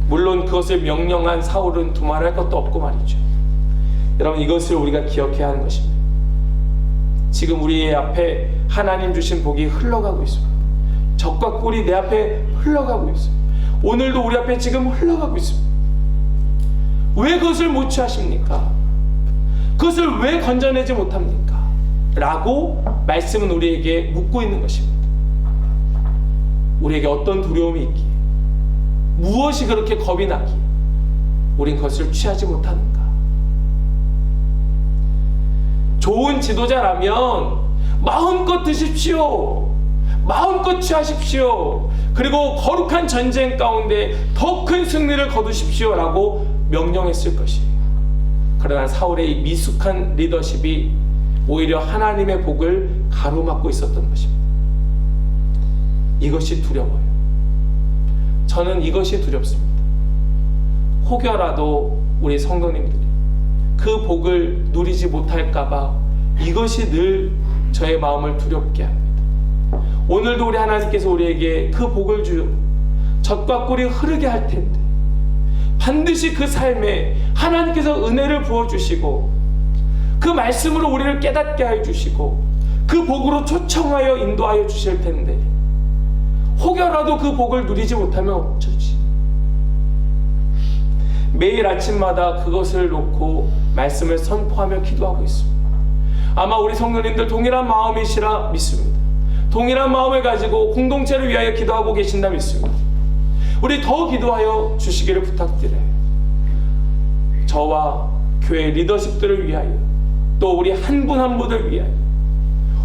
[SPEAKER 1] 물론 그것을 명령한 사울은 두말할 것도 없고 말이죠. 여러분, 이것을 우리가 기억해야 하는 것입니다. 지금 우리의 앞에 하나님 주신 복이 흘러가고 있습니다. 젖과 꿀이 내 앞에 흘러가고 있습니다. 오늘도 우리 앞에 지금 흘러가고 있습니다. 왜 그것을 못 취하십니까? 그것을 왜 건져내지 못합니까? 라고 말씀은 우리에게 묻고 있는 것입니다. 우리에게 어떤 두려움이 있기에, 무엇이 그렇게 겁이 나기에 우린 그것을 취하지 못하는가? 좋은 지도자라면 마음껏 드십시오. 마음껏 취하십시오. 그리고 거룩한 전쟁 가운데 더 큰 승리를 거두십시오 라고 명령했을 것이에요. 그러나 사울의 이 미숙한 리더십이 오히려 하나님의 복을 가로막고 있었던 것입니다. 이것이 두려워요. 저는 이것이 두렵습니다. 혹여라도 우리 성도님들이 그 복을 누리지 못할까봐 이것이 늘 저의 마음을 두렵게 합니다. 오늘도 우리 하나님께서 우리에게 그 복을 주어 젖과 꿀이 흐르게 할 텐데 반드시 그 삶에 하나님께서 은혜를 부어주시고 그 말씀으로 우리를 깨닫게 해주시고 그 복으로 초청하여 인도하여 주실 텐데 혹여라도 그 복을 누리지 못하면 어쩌지? 매일 아침마다 그것을 놓고 말씀을 선포하며 기도하고 있습니다. 아마 우리 성도님들 동일한 마음이시라 믿습니다. 동일한 마음을 가지고 공동체를 위하여 기도하고 계신다 믿습니다. 우리 더 기도하여 주시기를 부탁드려요. 저와 교회 리더십들을 위하여, 또 우리 한 분 한 분을 위하여,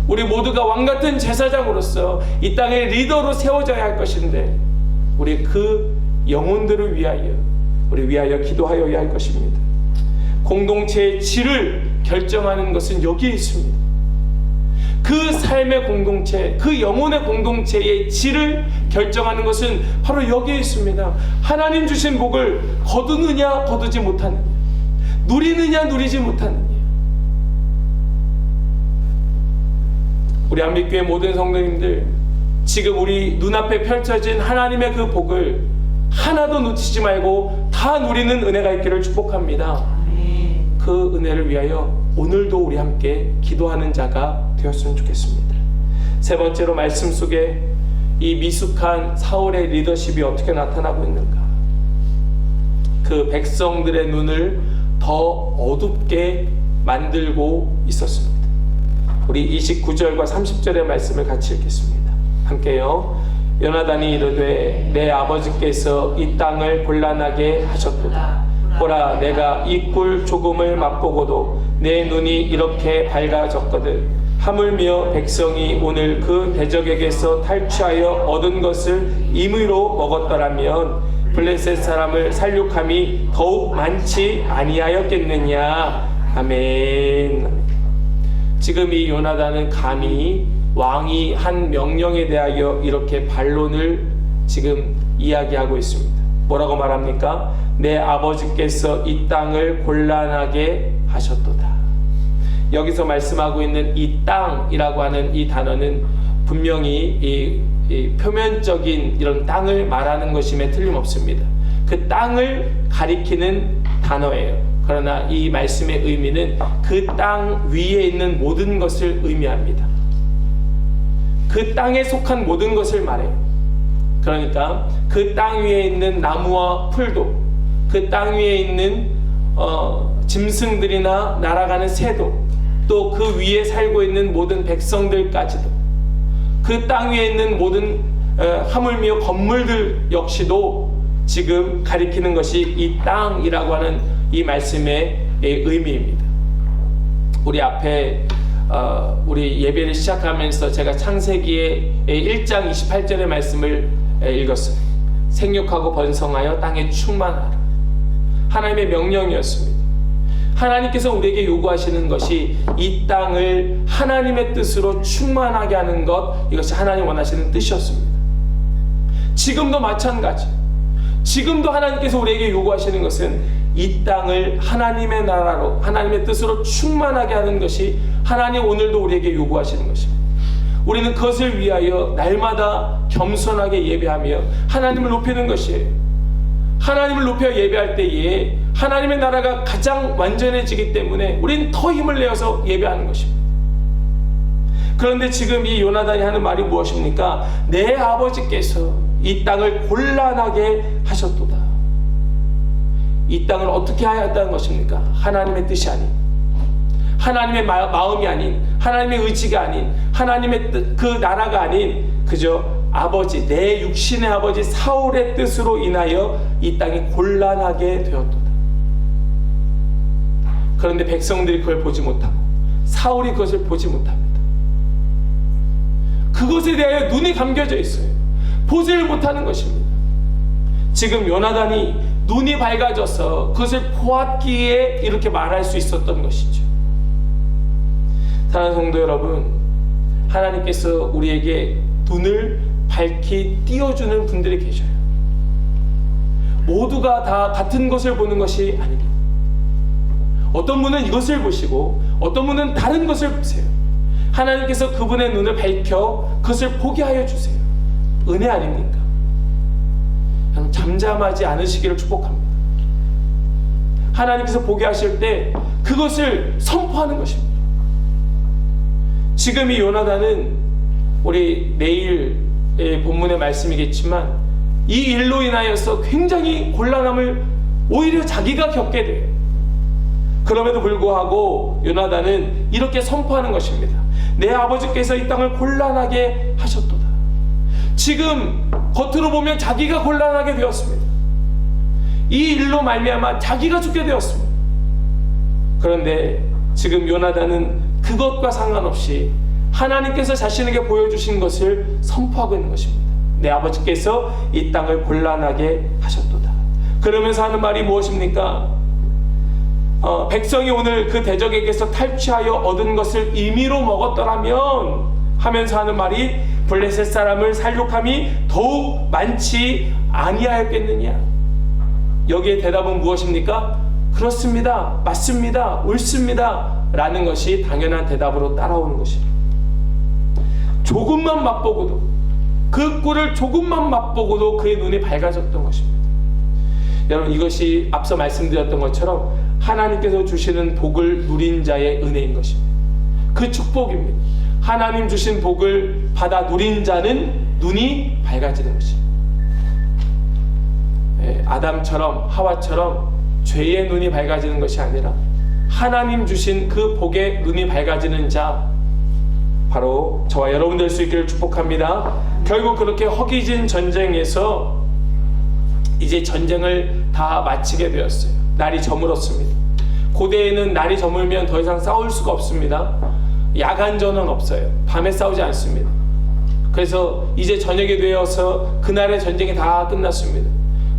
[SPEAKER 1] 우리 모두가 왕같은 제사장으로서 이 땅의 리더로 세워져야 할 것인데 우리 그 영혼들을 위하여, 우리 위하여 기도하여야 할 것입니다. 공동체의 질을 결정하는 것은 여기에 있습니다. 그 삶의 공동체, 그 영혼의 공동체의 질을 결정하는 것은 바로 여기에 있습니다. 하나님 주신 복을 거두느냐 거두지 못하느냐, 누리느냐 누리지 못하느냐. 우리 안빛교회 모든 성도님들, 지금 우리 눈앞에 펼쳐진 하나님의 그 복을 하나도 놓치지 말고 다 누리는 은혜가 있기를 축복합니다. 그 은혜를 위하여 오늘도 우리 함께 기도하는 자가 되었으면 좋겠습니다. 세 번째로 말씀 속에 이 미숙한 사울의 리더십이 어떻게 나타나고 있는가? 그 백성들의 눈을 더 어둡게 만들고 있었습니다. 우리 29절과 30절의 말씀을 같이 읽겠습니다. 함께요. 요나단이 이르되 내 아버지께서 이 땅을 곤란하게 하셨도다. 보라, 내가 이 꿀 조금을 맛보고도 내 눈이 이렇게 밝아졌거든. 하물며 백성이 오늘 그 대적에게서 탈취하여 얻은 것을 임의로 먹었더라면 블레셋 사람을 살육함이 더욱 많지 아니하였겠느냐. 아멘. 지금 이 요나단은 감히 왕이 한 명령에 대하여 이렇게 반론을 지금 이야기하고 있습니다. 뭐라고 말합니까? 내 아버지께서 이 땅을 곤란하게 하셨도다. 여기서 말씀하고 있는 이 땅이라고 하는 이 단어는 분명히 이 표면적인 이런 땅을 말하는 것임에 틀림없습니다. 그 땅을 가리키는 단어예요. 그러나 이 말씀의 의미는 그 땅 위에 있는 모든 것을 의미합니다. 그 땅에 속한 모든 것을 말해요. 그러니까 그 땅 위에 있는 나무와 풀도, 그 땅 위에 있는 짐승들이나 날아가는 새도, 또 그 위에 살고 있는 모든 백성들까지도, 그 땅 위에 있는 모든 하물며 건물들 역시도 지금 가리키는 것이 이 땅이라고 하는 이 말씀의 의미입니다. 우리 앞에 우리 예배를 시작하면서 제가 창세기의 1장 28절의 말씀을 읽었어요. 생육하고 번성하여 땅에 충만하라. 하나님의 명령이었습니다. 하나님께서 우리에게 요구하시는 것이 이 땅을 하나님의 뜻으로 충만하게 하는 것, 이것이 하나님 원하시는 뜻이었습니다. 지금도 마찬가지. 지금도 하나님께서 우리에게 요구하시는 것은 이 땅을 하나님의 나라로, 하나님의 뜻으로 충만하게 하는 것이 하나님 오늘도 우리에게 요구하시는 것입니다. 우리는 그것을 위하여 날마다 겸손하게 예배하며 하나님을 높이는 것이에요. 하나님을 높여 예배할 때에 하나님의 나라가 가장 완전해지기 때문에 우리는 더 힘을 내어서 예배하는 것입니다. 그런데 지금 이 요나단이 하는 말이 무엇입니까? 내 아버지께서 이 땅을 곤란하게 하셨도다. 이 땅을 어떻게 하였다는 것입니까? 하나님의 뜻이 아닌, 하나님의 마음이 아닌, 하나님의 의지가 아닌, 하나님의 그 나라가 아닌 그저 아버지, 내 육신의 아버지 사울의 뜻으로 인하여 이 땅이 곤란하게 되었도다. 그런데 백성들이 그걸 보지 못하고 사울이 그것을 보지 못합니다. 그것에 대하여 눈이 감겨져 있어요. 보지를 못하는 것입니다. 지금 요나단이 눈이 밝아져서 그것을 보았기에 이렇게 말할 수 있었던 것이죠. 사랑하는 성도 여러분, 하나님께서 우리에게 눈을 밝히 띄워주는 분들이 계셔요. 모두가 다 같은 것을 보는 것이 아닙니다. 어떤 분은 이것을 보시고 어떤 분은 다른 것을 보세요. 하나님께서 그분의 눈을 밝혀 그것을 보게 하여 주세요. 은혜 아닙니까? 잠잠하지 않으시기를 축복합니다. 하나님께서 보게 하실 때 그것을 선포하는 것입니다. 지금 이 요나단은 우리 내일의 본문의 말씀이겠지만 이 일로 인하여서 굉장히 곤란함을 오히려 자기가 겪게 돼요. 그럼에도 불구하고 요나단은 이렇게 선포하는 것입니다. 내 아버지께서 이 땅을 곤란하게 하셨도다. 지금 겉으로 보면 자기가 곤란하게 되었습니다. 이 일로 말미암아 자기가 죽게 되었습니다. 그런데 지금 요나단은 그것과 상관없이 하나님께서 자신에게 보여주신 것을 선포하고 있는 것입니다. 내 아버지께서 이 땅을 곤란하게 하셨도다. 그러면서 하는 말이 무엇입니까? 백성이 오늘 그 대적에게서 탈취하여 얻은 것을 임의로 먹었더라면 하면서 하는 말이 블레셋 사람을 살육함이 더욱 많지 아니하였겠느냐. 여기에 대답은 무엇입니까? 그렇습니다, 맞습니다, 옳습니다 라는 것이 당연한 대답으로 따라오는 것입니다. 조금만 맛보고도, 그 꿀을 조금만 맛보고도 그의 눈이 밝아졌던 것입니다. 여러분, 이것이 앞서 말씀드렸던 것처럼 하나님께서 주시는 복을 누린 자의 은혜인 것입니다. 그 축복입니다. 하나님 주신 복을 받아 누린 자는 눈이 밝아지는 것입니다. 아담처럼 하와처럼 죄의 눈이 밝아지는 것이 아니라 하나님 주신 그 복의 눈이 밝아지는 자, 바로 저와 여러분 될 수 있기를 축복합니다. 결국 그렇게 허기진 전쟁에서 이제 전쟁을 다 마치게 되었어요. 날이 저물었습니다. 고대에는 날이 저물면 더 이상 싸울 수가 없습니다. 야간전은 없어요. 밤에 싸우지 않습니다. 그래서 이제 저녁이 되어서 그날의 전쟁이 다 끝났습니다.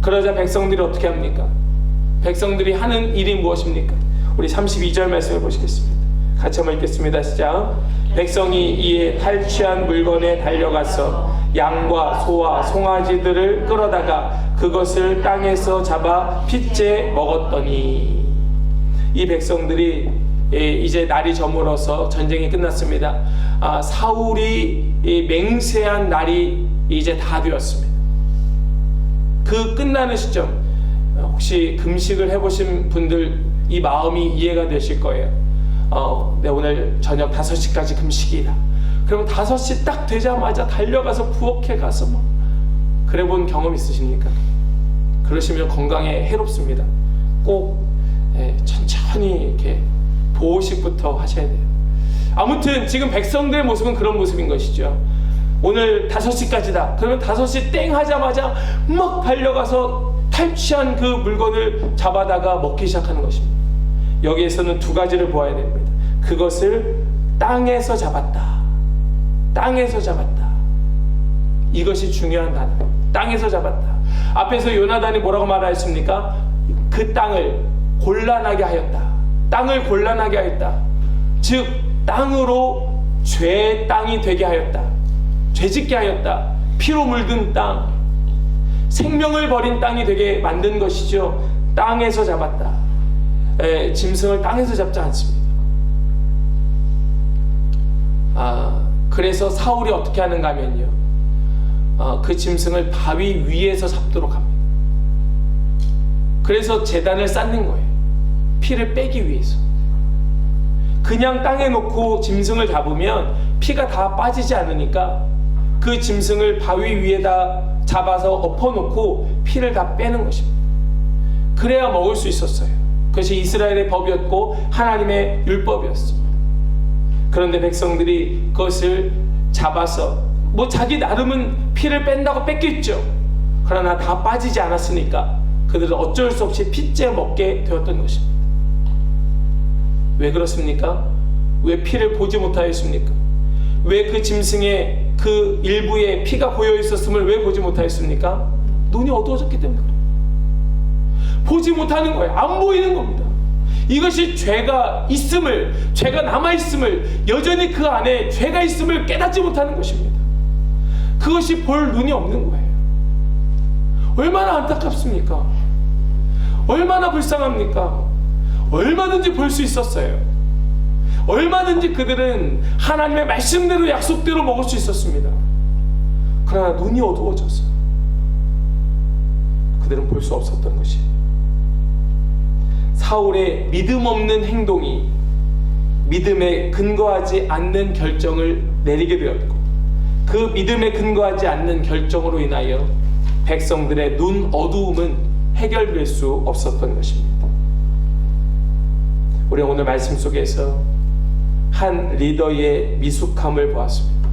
[SPEAKER 1] 그러자 백성들이 어떻게 합니까? 백성들이 하는 일이 무엇입니까? 우리 32절 말씀을 보시겠습니다. 같이 한번 읽겠습니다. 시작. 백성이 이에 탈취한 물건에 달려가서 양과 소와 송아지들을 끌어다가 그것을 땅에서 잡아 핏째 먹었더니, 이 백성들이 이제 날이 저물어서 전쟁이 끝났습니다. 사울이 맹세한 날이 이제 다 되었습니다. 그 끝나는 시점, 혹시 금식을 해보신 분들 이 마음이 이해가 되실 거예요. 네, 오늘 저녁 5시까지 금식이다. 그러면 5시 딱 되자마자 달려가서 부엌에 가서 그래 본 경험 있으십니까? 그러시면 건강에 해롭습니다. 꼭 천천히 이렇게 보호식부터 하셔야 돼요. 아무튼 지금 백성들의 모습은 그런 모습인 것이죠. 오늘 5시까지다. 그러면 5시 땡 하자마자 막 달려가서 탈취한 그 물건을 잡아다가 먹기 시작하는 것입니다. 여기에서는 두 가지를 보아야 됩니다. 그것을 땅에서 잡았다. 땅에서 잡았다. 이것이 중요한 단어. 땅에서 잡았다. 앞에서 요나단이 뭐라고 말하였습니까? 그 땅을 곤란하게 하였다. 땅을 곤란하게 하였다. 즉 땅으로 죄의 땅이 되게 하였다. 죄짓게 하였다. 피로 물든 땅, 생명을 버린 땅이 되게 만든 것이죠. 땅에서 잡았다. 짐승을 땅에서 잡지 않습니다. 그래서 사울이 어떻게 하는가 하면요, 그 짐승을 바위 위에서 잡도록 합니다. 그래서 제단을 쌓는 거예요. 피를 빼기 위해서. 그냥 땅에 놓고 짐승을 잡으면 피가 다 빠지지 않으니까 그 짐승을 바위 위에다 잡아서 엎어놓고 피를 다 빼는 것입니다. 그래야 먹을 수 있었어요. 그것이 이스라엘의 법이었고 하나님의 율법이었습니다. 그런데 백성들이 그것을 잡아서 자기 나름은 피를 뺀다고 뺐겠죠. 그러나 다 빠지지 않았으니까 그들은 어쩔 수 없이 피째 먹게 되었던 것입니다. 왜 그렇습니까? 왜 피를 보지 못하였습니까? 왜 그 짐승의 그 일부에 피가 고여 있었음을 왜 보지 못하였습니까? 눈이 어두워졌기 때문에 보지 못하는 거예요. 안 보이는 겁니다. 이것이 죄가 있음을, 죄가 남아있음을, 여전히 그 안에 죄가 있음을 깨닫지 못하는 것입니다. 그것이 볼 눈이 없는 거예요. 얼마나 안타깝습니까? 얼마나 불쌍합니까? 얼마든지 볼 수 있었어요. 얼마든지 그들은 하나님의 말씀대로 약속대로 먹을 수 있었습니다. 그러나 눈이 어두워져서 그들은 볼 수 없었던 것이, 사울의 믿음 없는 행동이 믿음에 근거하지 않는 결정을 내리게 되었고, 그 믿음에 근거하지 않는 결정으로 인하여 백성들의 눈 어두움은 해결될 수 없었던 것입니다. 우리 오늘 말씀 속에서 한 리더의 미숙함을 보았습니다.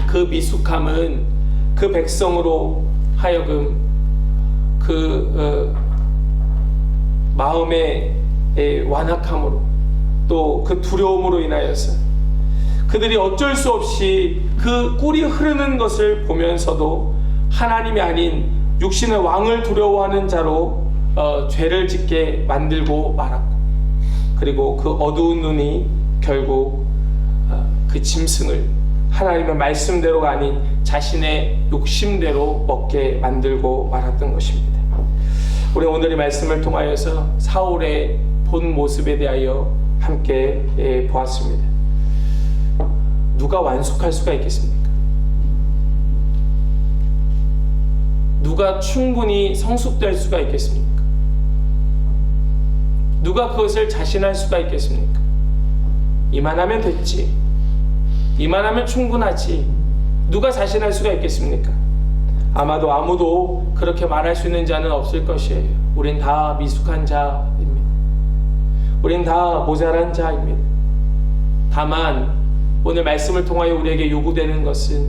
[SPEAKER 1] 그 미숙함은 그 백성으로 하여금 마음의 완악함으로, 또 그 두려움으로 인하여서 그들이 어쩔 수 없이 그 꿀이 흐르는 것을 보면서도 하나님이 아닌 육신의 왕을 두려워하는 자로 죄를 짓게 만들고 말았고, 그리고 그 어두운 눈이 결국 그 짐승을 하나님의 말씀대로가 아닌 자신의 욕심대로 먹게 만들고 말았던 것입니다. 우리 오늘의 말씀을 통하여서 사울의 본 모습에 대하여 함께 보았습니다. 누가 완숙할 수가 있겠습니까? 누가 충분히 성숙될 수가 있겠습니까? 누가 그것을 자신할 수가 있겠습니까? 이만하면 됐지, 이만하면 충분하지, 누가 자신할 수가 있겠습니까? 아마도 아무도 그렇게 말할 수 있는 자는 없을 것이에요. 우린 다 미숙한 자입니다. 우린 다 모자란 자입니다. 다만 오늘 말씀을 통하여 우리에게 요구되는 것은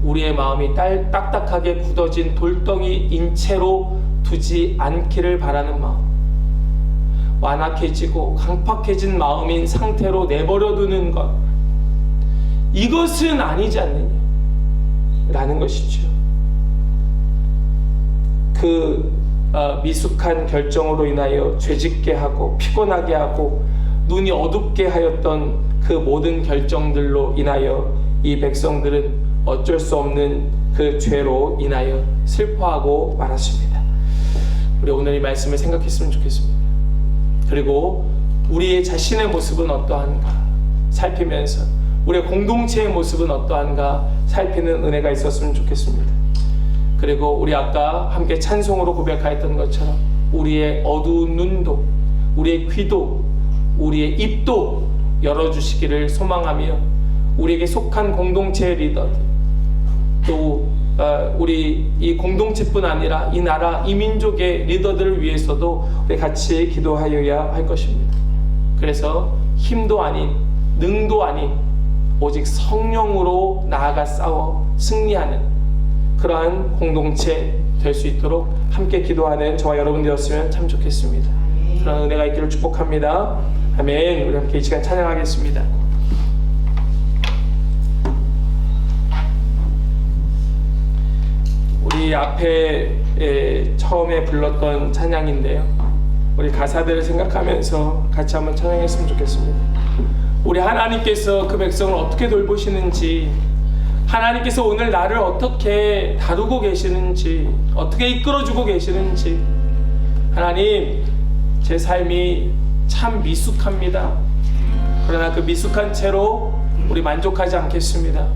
[SPEAKER 1] 우리의 마음이 딱딱하게 굳어진 돌덩이인 채로 두지 않기를 바라는 마음, 완악해지고 강팍해진 마음인 상태로 내버려두는 것, 이것은 아니지 않느냐라는 것이죠. 그 미숙한 결정으로 인하여 죄짓게 하고 피곤하게 하고 눈이 어둡게 하였던 그 모든 결정들로 인하여 이 백성들은 어쩔 수 없는 그 죄로 인하여 슬퍼하고 말았습니다. 우리 오늘 이 말씀을 생각했으면 좋겠습니다. 그리고 우리의 자신의 모습은 어떠한가 살피면서 우리의 공동체의 모습은 어떠한가 살피는 은혜가 있었으면 좋겠습니다. 그리고 우리 아까 함께 찬송으로 고백하였던 것처럼 우리의 어두운 눈도, 우리의 귀도, 우리의 입도 열어주시기를 소망하며, 우리에게 속한 공동체의 리더들, 또 우리 이 공동체뿐 아니라 이 나라, 이 민족의 리더들을 위해서도 우리 같이 기도하여야 할 것입니다. 그래서 힘도 아닌, 능도 아닌, 오직 성령으로 나아가 싸워 승리하는 그러한 공동체 될 수 있도록 함께 기도하는 저와 여러분 되었으면 참 좋겠습니다. 그런 은혜가 있기를 축복합니다. 아멘. 우리 함께 이 시간 찬양하겠습니다. 우리 앞에 처음에 불렀던 찬양인데요, 우리 가사들을 생각하면서 같이 한번 찬양했으면 좋겠습니다. 우리 하나님께서 그 백성을 어떻게 돌보시는지, 하나님께서 오늘 나를 어떻게 다루고 계시는지, 어떻게 이끌어주고 계시는지, 하나님, 제 삶이 참 미숙합니다. 그러나 그 미숙한 채로 우리 만족하지 않겠습니다.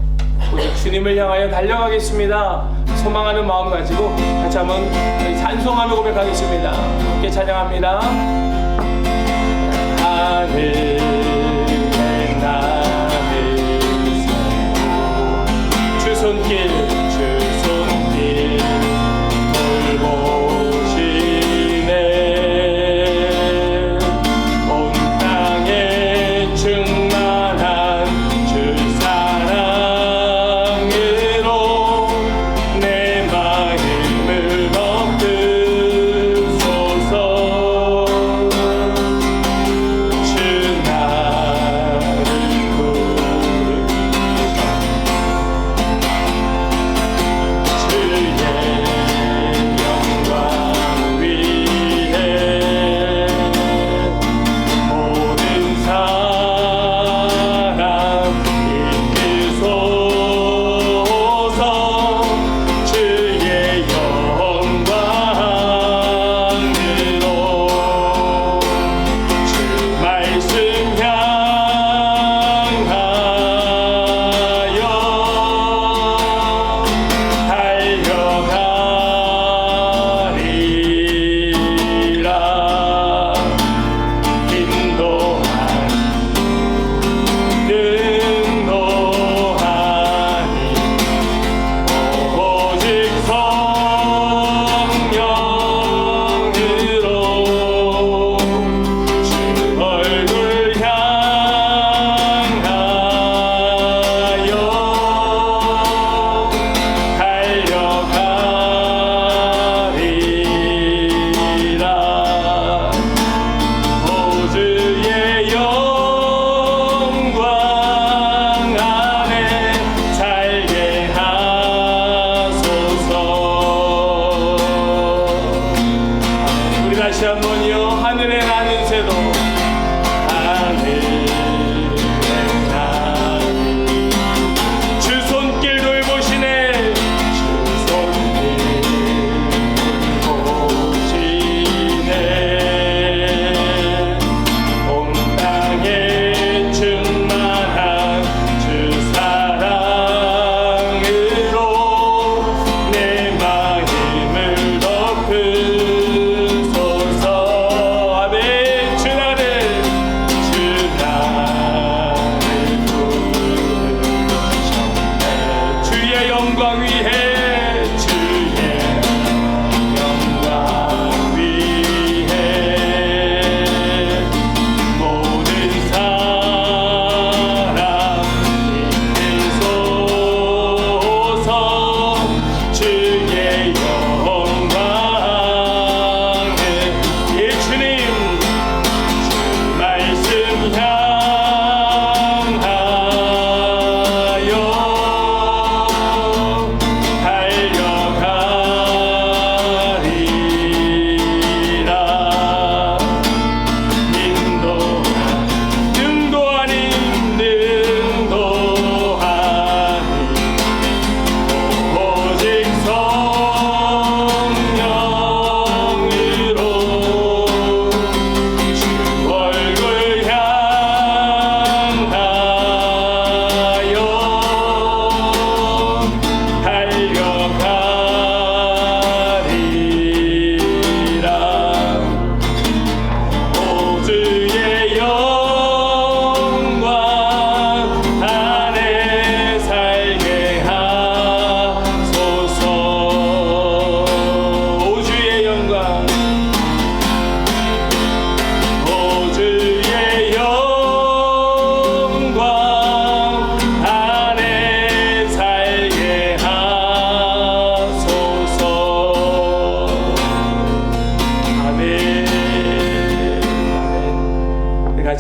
[SPEAKER 1] 오직 주님을 향하여 달려가겠습니다. 소망하는 마음 가지고 같이 한번 찬송하며 고백하겠습니다. 함께 찬양합니다. 하늘 손길 돌보시네.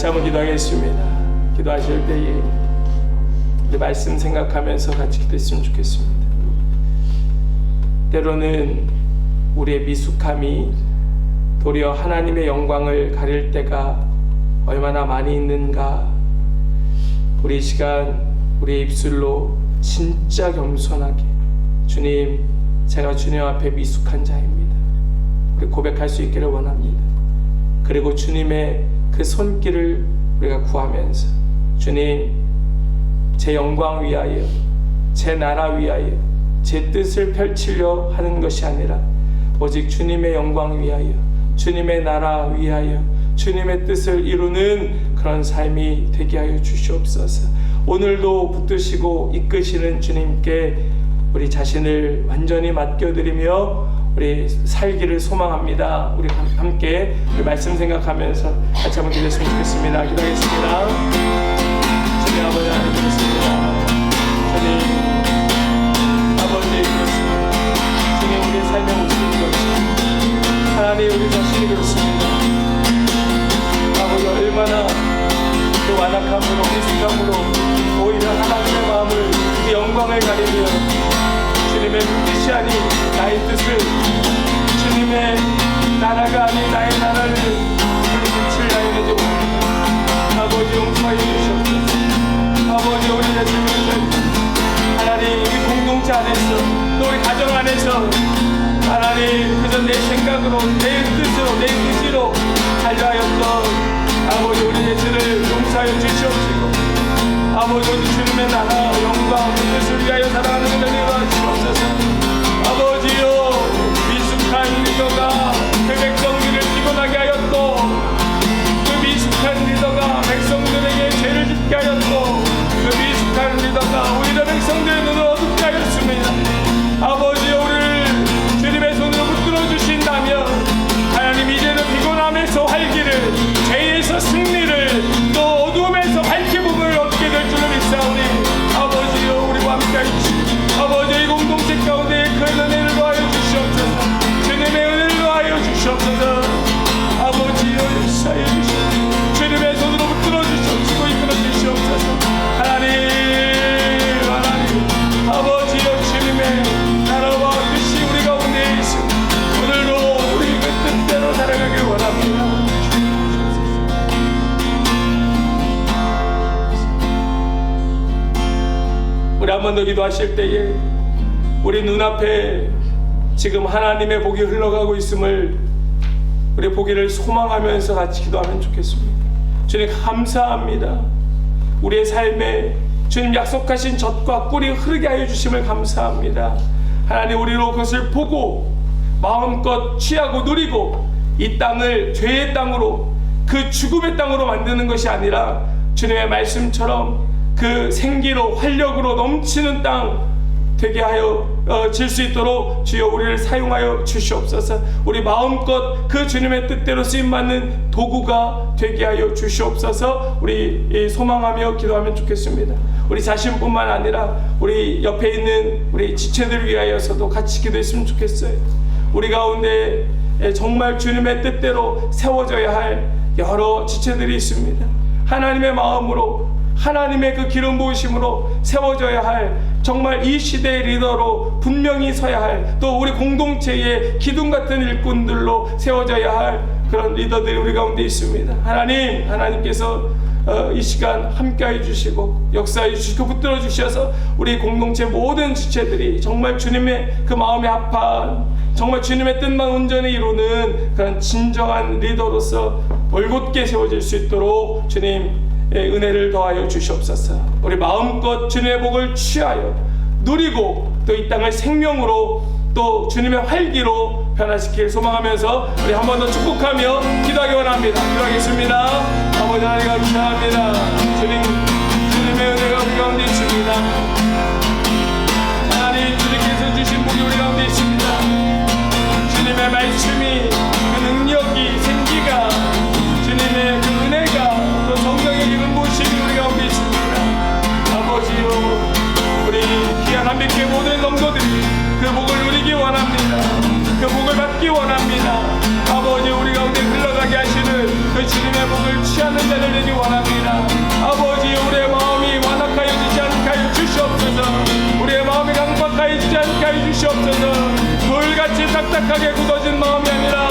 [SPEAKER 1] 한번 기도하겠습니다. 기도하실 때에 우리 말씀 생각하면서 같이 기도했으면 좋겠습니다. 때로는 우리의 미숙함이 도리어 하나님의 영광을 가릴 때가 얼마나 많이 있는가. 우리 이 시간 우리의 입술로 진짜 겸손하게 주님, 제가 주님 앞에 미숙한 자입니다. 우리 고백할 수 있기를 원합니다. 그리고 주님의 그 손길을 우리가 구하면서 주님, 제 영광 위하여, 제 나라 위하여, 제 뜻을 펼치려 하는 것이 아니라 오직 주님의 영광 위하여, 주님의 나라 위하여 주님의 뜻을 이루는 그런 삶이 되게 하여 주시옵소서. 오늘도 붙드시고 이끄시는 주님께 우리 자신을 완전히 맡겨드리며 우리 살기를 소망합니다. 우리 함께 우리 말씀 생각하면서 같이 한번 기도했으면 좋겠습니다. 기도하겠습니다. 주님 아버지 하나님 기도했습니다. 주님 아버지 그렇습니다. 주님 우리의 삶의 모습이 그렇습니다. 하나님 우리 자신이 그렇습니다. 아버지 얼마나 그 완악함으로 미숙함으로 오히려 하나님의 마음을 그 영광을 가리며 주님의 뜻이 아닌 나의 뜻을, 주님의 나라가 아닌 나의 나라를 빛을 나에게 줍니다. 아버지 용서해 주시옵소서. 아버지 우리 자신을 하나님 이 공동체 안에서 또 우리 가정 안에서 하나님 그저 내 생각으로 내 뜻으로 내 의지로 살려하였던 아버지 우리 자신을 용서하여 주시옵시고 아버지 주님의 나라 영광 뜻을 위하여 살아가는 은혜를 주옵소서. 아버지여 미숙한 리더가 그 백성들을 피곤하게 하였고 그 미숙한 리더가 백성들에게 죄를 짓게 하였고 그 미숙한 리더가 오히려 백성들의 눈을 어둡게 하였습니다. 아버지여 우리를 주님의 손으로 붙들어 주신다면 하나님 이제는 피곤함에서 활기를, 죄에서 승리를, 또 어두움에서 밝게 부분을 얻게 될 줄을 믿사오니 아버지여 우리와 함께 하시옵소서. 아버지 이 공동체 가운데 그 은혜를 더하여 주시옵소서. 주님의 은혜를 더하여 주시옵소서. 아버지여 역사해 주시옵소서. 주님의 손으로 붙들어 주시옵시고 이끌어 주시옵소서. 하나님 아버지여 주님의 나라와 뜻이 우리 가운데 있으니 오늘도 우리 그 뜻대로 살아가길 원합니다. 우리 한 번 더 기도하실 때에 우리 눈앞에 지금 하나님의 복이 흘러가고 있음을 우리 보기를 소망하면서 같이 기도하면 좋겠습니다. 주님 감사합니다. 우리의 삶에 주님 약속하신 젖과 꿀이 흐르게 하여 주심을 감사합니다. 하나님 우리로 그것을 보고 마음껏 취하고 누리고 이 땅을 죄의 땅으로 그 죽음의 땅으로 만드는 것이 아니라 주님의 말씀처럼 그 생기로 활력으로 넘치는 땅 되게 하여 질 수 있도록 주여 우리를 사용하여 주시옵소서. 우리 마음껏 그 주님의 뜻대로 쓰임받는 도구가 되게 하여 주시옵소서. 우리 소망하며 기도하면 좋겠습니다. 우리 자신뿐만 아니라 우리 옆에 있는 우리 지체들을 위하여서도 같이 기도했으면 좋겠어요. 우리 가운데 정말 주님의 뜻대로 세워져야 할 여러 지체들이 있습니다. 하나님의 마음으로 하나님의 그 기름 부으심으로 세워져야 할 정말 이 시대의 리더로 분명히 서야 할 또 우리 공동체의 기둥 같은 일꾼들로 세워져야 할 그런 리더들이 우리 가운데 있습니다. 하나님께서 이 시간 함께해 주시고 역사해 주시고 붙들어 주셔서 우리 공동체 모든 지체들이 정말 주님의 그 마음에 합한 정말 주님의 뜻만 온전히 이루는 그런 진정한 리더로서 올곧게 세워질 수 있도록 주님 은혜를 더하여 주시옵소서. 우리 마음껏 주님의 복을 취하여 누리고 또 이 땅을 생명으로 또 주님의 활기로 변화시키길 소망하면서 우리 한 번 더 축복하며 기도하기 원합니다. 기도하겠습니다. 아버지 하나님 감사합니다. 주님의 은혜가 우리 가운데 있습니다. 하나님 주님께서 주신 복이 우리 가운데 있습니다. 주님의 말씀이 그 능력이 생기가 주님의 그 은혜가 또 성령의 기름 부으심이 우리 가운데 있습니다. 아버지요 우리 귀한 한빛교회 모든 성도들이 그 복을 누리기 원합니다. 그 복을 받기 원합니다. 아버지 우리 가운데 흘러가게 하시는 그 주님의 복을 취하는 자를 되기 원합니다. 딱딱하게 굳어진 마음이 아니라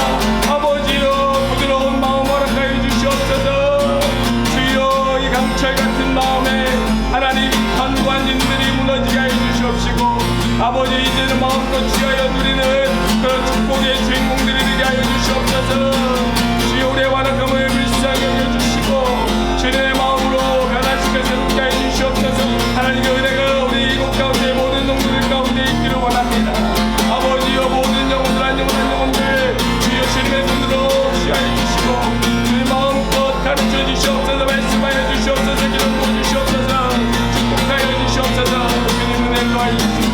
[SPEAKER 1] 아버지여 부드러운 마음 허락하여 주시옵소서. 주여 이 강철 같은 마음에 하나님 견고한 힘들이 무너지게 하여 주시옵시고 아버지 이제는 마음껏 취하여 누리는 그런 축복의 주인공들이 되게 하여 주시옵소서. 주여 우리의 완악함을 불쌍히 여겨주시고 주님의 마음으로 변화시켜 새롭게 하여 주시옵소서. 하나님의 은혜가 우리 이곳 가운데 모든 영혼들 가운데 있기를 원합니다. 아버지여 모든 영혼들 한 영혼들 주여 주님의 손으로 취하여 주시고 주님 마음껏 가르쳐 주시옵소서. 말씀하여 주시옵소서. 기도 부어주시옵소서. 축복하여 주시옵소서. 주님 은혜로 하여 주시옵소서.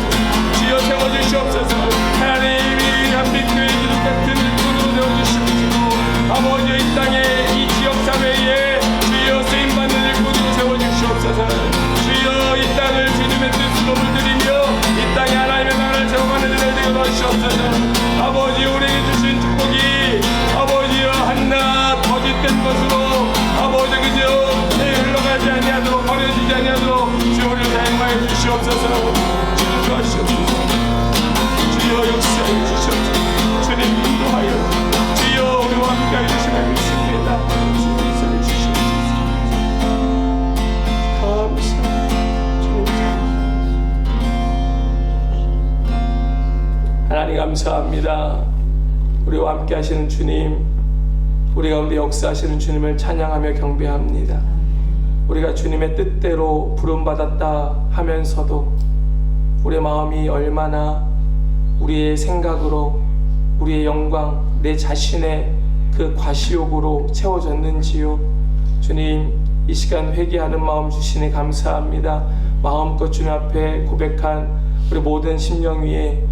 [SPEAKER 1] 주여 세워주시옵소서. 하나님이 한빛교회 기도 같은 일꾼으로 되어주시옵시고 아버지의 이 땅에 이 지역사회에 주여 쓰임받는 일꾼으로 세워주시옵소서. 주여 이 땅을 주님의 뜻으로 물들이며 이 땅에 하나님의 나라를 세워가는 일을 되게 도와주시옵소서. 아버지 우리에게 주신 축복이 아버지여 한낱 거짓된 것으로 아버지 그저 흘러가지 아니하도록 버려지지 아니하도록 주를 사용하여 주시옵소서. 주님 도와주시옵소서. 주여 역사해 주시옵소서. 주님 인도하여 주여 우리와 함께하여 주시면 믿습니다. 주님 역사해 주시옵소서. 감사합니다. 주님 하나님 감사합니다. 우리와 함께 하시는 주님, 우리 가운데 역사하시는 주님을 찬양하며 경배합니다. 우리가 주님의 뜻대로 부름받았다 하면서도 우리의 마음이 얼마나 우리의 생각으로 우리의 영광, 내 자신의 그 과시욕으로 채워졌는지요. 주님 이 시간 회개하는 마음 주시니 감사합니다. 마음껏 주님 앞에 고백한 우리 모든 심령 위에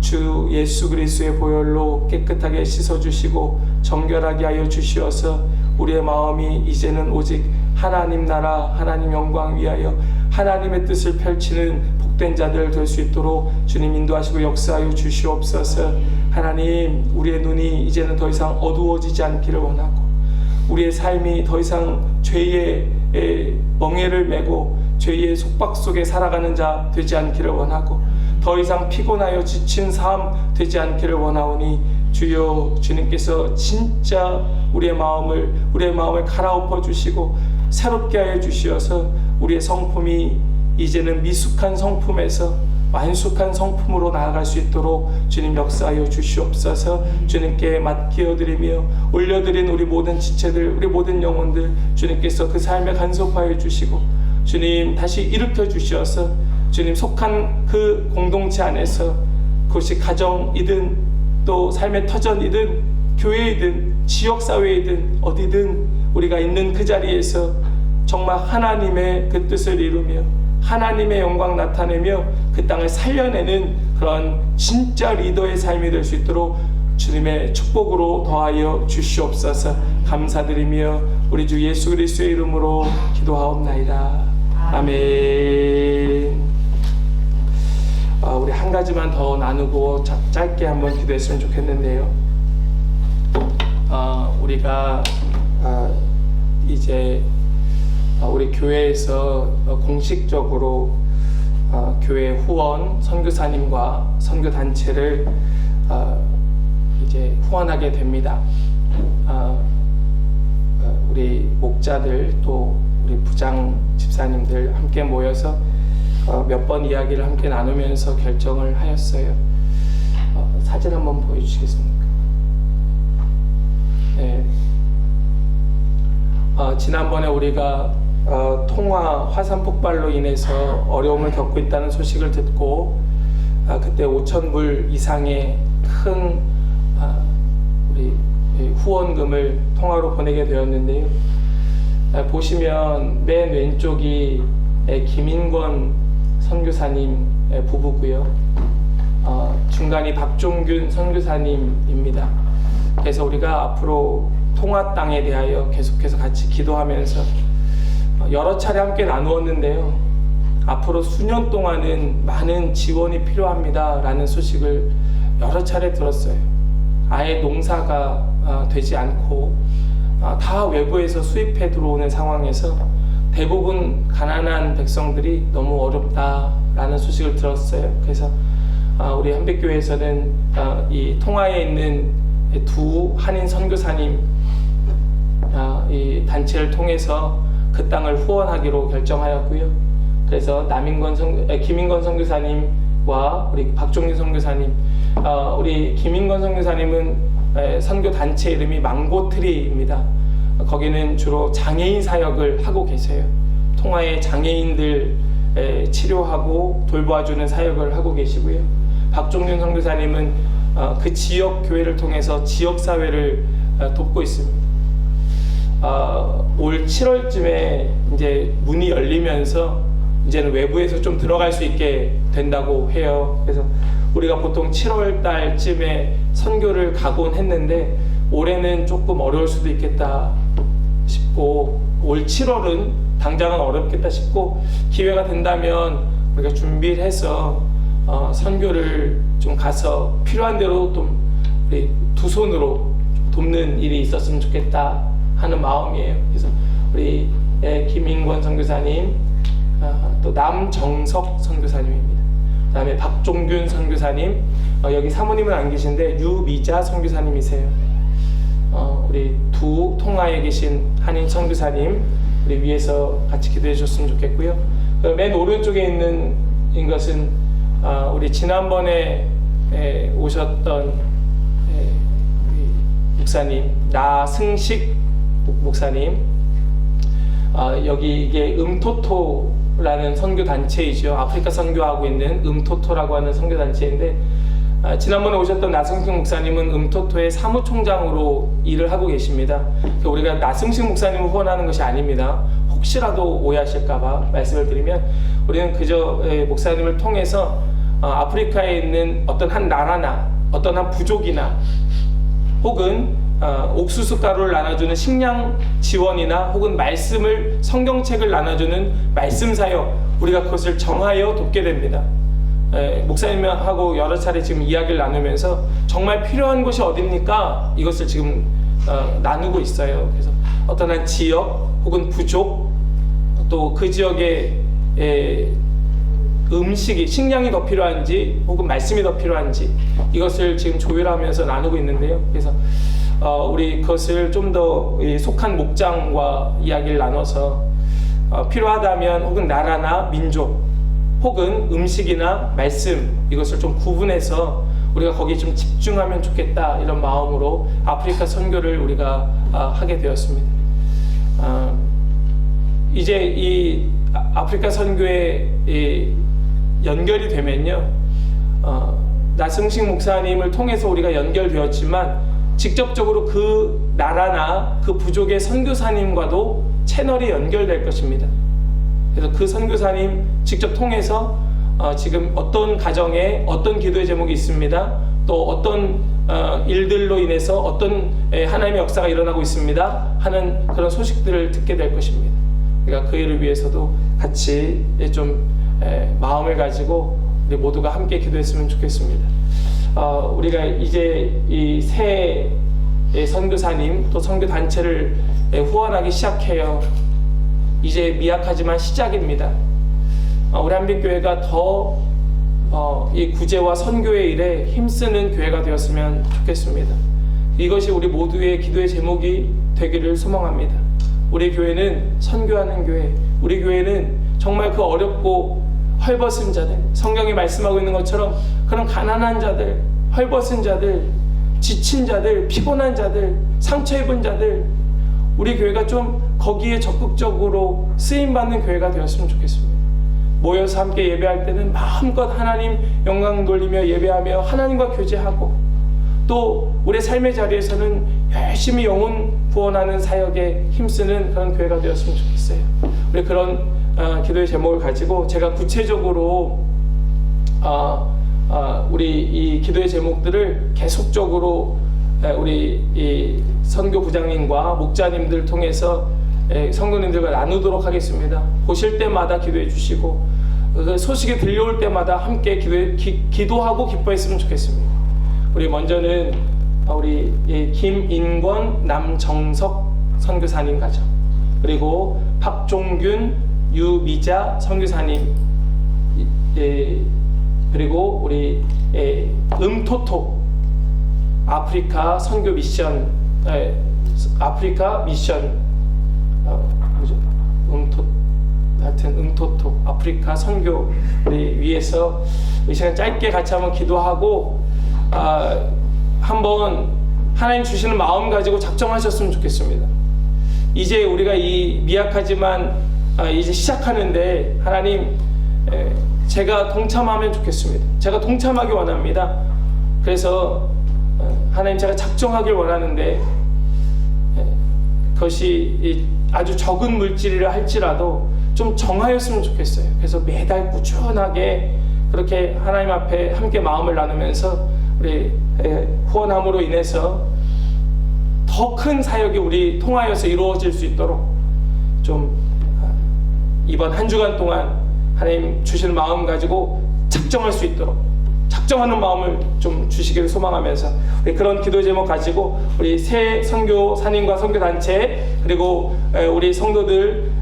[SPEAKER 1] 주 예수 그리스도의 보혈로 깨끗하게 씻어주시고 정결하게 하여 주시어서 우리의 마음이 이제는 오직 하나님 나라 하나님 영광 위하여 하나님의 뜻을 펼치는 복된 자들 될 수 있도록 주님 인도하시고 역사하여 주시옵소서. 하나님 우리의 눈이 이제는 더 이상 어두워지지 않기를 원하고 우리의 삶이 더 이상 죄의 멍에를 메고 죄의 속박 속에 살아가는 자 되지 않기를 원하고 더 이상 피곤하여 지친 삶 되지 않기를 원하오니 주여 주님께서 진짜 우리의 마음을 갈아엎어 주시고 새롭게 하여 주시어서 우리의 성품이 이제는 미숙한 성품에서 완숙한 성품으로 나아갈 수 있도록 주님 역사하여 주시옵소서. 주님께 맡기어드리며 올려드린 우리 모든 지체들 우리 모든 영혼들 주님께서 그 삶에 간섭하여 주시고 주님 다시 일으켜 주시어서 주님 속한 그 공동체 안에서 그것이 가정이든 또 삶의 터전이든 교회이든 지역사회이든 어디든 우리가 있는 그 자리에서 정말 하나님의 그 뜻을 이루며 하나님의 영광 나타내며 그 땅을 살려내는 그런 진짜 리더의 삶이 될 수 있도록 주님의 축복으로 더하여 주시옵소서. 감사드리며 우리 주 예수 그리스도의 이름으로 기도하옵나이다. 아멘. 우리 한 가지만 더 나누고 짧게 한번 기도했으면 좋겠는데요. 우리가 이제 우리 교회에서 공식적으로 교회 후원 선교사님과 선교단체를 이제 후원하게 됩니다. 우리 목자들 또 우리 부장 집사님들 함께 모여서 몇 번 이야기를 함께 나누면서 결정을 하였어요. 사진 한번 보여주시겠습니까? 네. 지난번에 우리가 통화 화산 폭발로 인해서 어려움을 겪고 있다는 소식을 듣고 그때 5,000불 이상의 큰 우리 후원금을 통화로 보내게 되었는데요. 보시면 맨 왼쪽이 김인권 선교사님 부부고요. 중간이 박종균 선교사님입니다. 그래서 우리가 앞으로 통화 땅에 대하여 계속해서 같이 기도하면서 여러 차례 함께 나누었는데요. 앞으로 수년 동안은 많은 지원이 필요합니다 라는 소식을 여러 차례 들었어요. 아예 농사가 되지 않고 다 외부에서 수입해 들어오는 상황에서 대부분 가난한 백성들이 너무 어렵다라는 소식을 들었어요. 그래서 우리 한빛교회에서는 이 통화에 있는 두 한인 선교사님 이 단체를 통해서 그 땅을 후원하기로 결정하였고요. 그래서 김인건 선교사님과 우리 박종진 선교사님, 우리 김인건 선교사님은 선교 단체 이름이 망고트리입니다. 거기는 주로 장애인 사역을 하고 계세요. 통화의 장애인들 치료하고 돌봐주는 사역을 하고 계시고요. 박종준 선교사님은 그 지역 교회를 통해서 지역 사회를 돕고 있습니다. 올 7월쯤에 이제 문이 열리면서 이제는 외부에서 좀 들어갈 수 있게 된다고 해요. 그래서 우리가 보통 7월 달쯤에 선교를 가곤 했는데 올해는 조금 어려울 수도 있겠다 싶고, 올 7월은 당장은 어렵겠다 싶고, 기회가 된다면 우리가 준비를 해서 선교를 좀 가서 필요한 대로 좀 우리 두 손으로 돕는 일이 있었으면 좋겠다 하는 마음이에요. 그래서 우리 김인권 선교사님, 또 남정석 선교사님입니다. 그 다음에 박종균 선교사님, 여기 사모님은 안 계신데 유미자 선교사님이세요. 우리 두 통화에 계신 한인 선교사님, 우리 위에서 같이 기도해 주셨으면 좋겠고요. 맨 오른쪽에 있는 것은 우리 지난번에 오셨던 우리 목사님 나승식 목사님, 여기 이게 음토토라는 선교 단체이죠. 아프리카 선교하고 있는 음토토라고 하는 선교 단체인데, 지난번에 오셨던 나승식 목사님은 음토토의 사무총장으로 일을 하고 계십니다. 우리가 나승식 목사님을 후원하는 것이 아닙니다. 혹시라도 오해하실까봐 말씀을 드리면, 우리는 그저 목사님을 통해서 아프리카에 있는 어떤 한 나라나 어떤 한 부족이나 혹은 옥수수 가루를 나눠주는 식량 지원이나 혹은 말씀을, 성경책을 나눠주는 말씀 사역, 우리가 그것을 정하여 돕게 됩니다. 목사님하고 여러 차례 지금 이야기를 나누면서 정말 필요한 것이 어딥니까? 이것을 지금 나누고 있어요. 그래서 어떤 한 지역 혹은 부족, 또 그 지역에 음식이, 식량이 더 필요한지 혹은 말씀이 더 필요한지, 이것을 지금 조율하면서 나누고 있는데요. 그래서 우리 그것을 좀 더 속한 목장과 이야기를 나눠서 필요하다면 혹은 나라나 민족 혹은 음식이나 말씀, 이것을 좀 구분해서 우리가 거기에 좀 집중하면 좋겠다, 이런 마음으로 아프리카 선교를 우리가 하게 되었습니다. 이제 이 아프리카 선교에 연결이 되면요, 나승식 목사님을 통해서 우리가 연결되었지만 직접적으로 그 나라나 그 부족의 선교사님과도 채널이 연결될 것입니다. 그래서 그 선교사님 직접 통해서 지금 어떤 가정에 어떤 기도의 제목이 있습니다, 또 어떤 일들로 인해서 어떤 하나님의 역사가 일어나고 있습니다 하는 그런 소식들을 듣게 될 것입니다. 그러니까 그 일을 위해서도 같이 좀 마음을 가지고 우리 모두가 함께 기도했으면 좋겠습니다. 우리가 이제 이 새 선교사님 또 선교 단체를 후원하기 시작해요. 이제 미약하지만 시작입니다. 우리 한빛교회가 더 이 구제와 선교의 일에 힘쓰는 교회가 되었으면 좋겠습니다. 이것이 우리 모두의 기도의 제목이 되기를 소망합니다. 우리 교회는 선교하는 교회, 우리 교회는 정말 그 어렵고 헐벗은 자들, 성경이 말씀하고 있는 것처럼 그런 가난한 자들, 헐벗은 자들, 지친 자들, 피곤한 자들, 상처 입은 자들, 우리 교회가 좀 거기에 적극적으로 쓰임받는 교회가 되었으면 좋겠습니다. 모여서 함께 예배할 때는 마음껏 하나님 영광 돌리며 예배하며 하나님과 교제하고, 또 우리 삶의 자리에서는 열심히 영혼 구원하는 사역에 힘쓰는 그런 교회가 되었으면 좋겠어요. 우리 그런 기도의 제목을 가지고 제가 구체적으로 우리 이 기도의 제목들을 계속적으로 우리 이 선교부장님과 목자님들 통해서 성도님들과 나누도록 하겠습니다. 보실 때마다 기도해 주시고, 그 소식이 들려올 때마다 함께 기도하고 기뻐했으면 좋겠습니다. 우리 먼저는 우리 김인권, 남정석 선교사님 가정, 그리고 박종균, 유미자 선교사님, 그리고 우리 음토토 아프리카 선교 미션, 아프리카 미션, 뭐죠? 하여튼 음토토 아프리카 선교를 위해서 이 시간 짧게 같이 한번 기도하고 한번 하나님 주시는 마음 가지고 작정하셨으면 좋겠습니다. 이제 우리가 이 미약하지만 이제 시작하는데 하나님, 제가 동참하면 좋겠습니다. 제가 동참하기 원합니다. 그래서 하나님, 제가 작정하길 원하는데 그것이 아주 적은 물질이라 할지라도 좀 정하였으면 좋겠어요. 그래서 매달 꾸준하게 그렇게 하나님 앞에 함께 마음을 나누면서 우리 후원함으로 인해서 더 큰 사역이 우리 통하여서 이루어질 수 있도록 좀 이번 한 주간 동안 하나님 주시는 마음 가지고 작정할 수 있도록 작정하는 마음을 좀 주시기를 소망하면서 우리 그런 기도 제목 가지고 우리 새 선교사님과 선교단체 그리고 우리 성도들,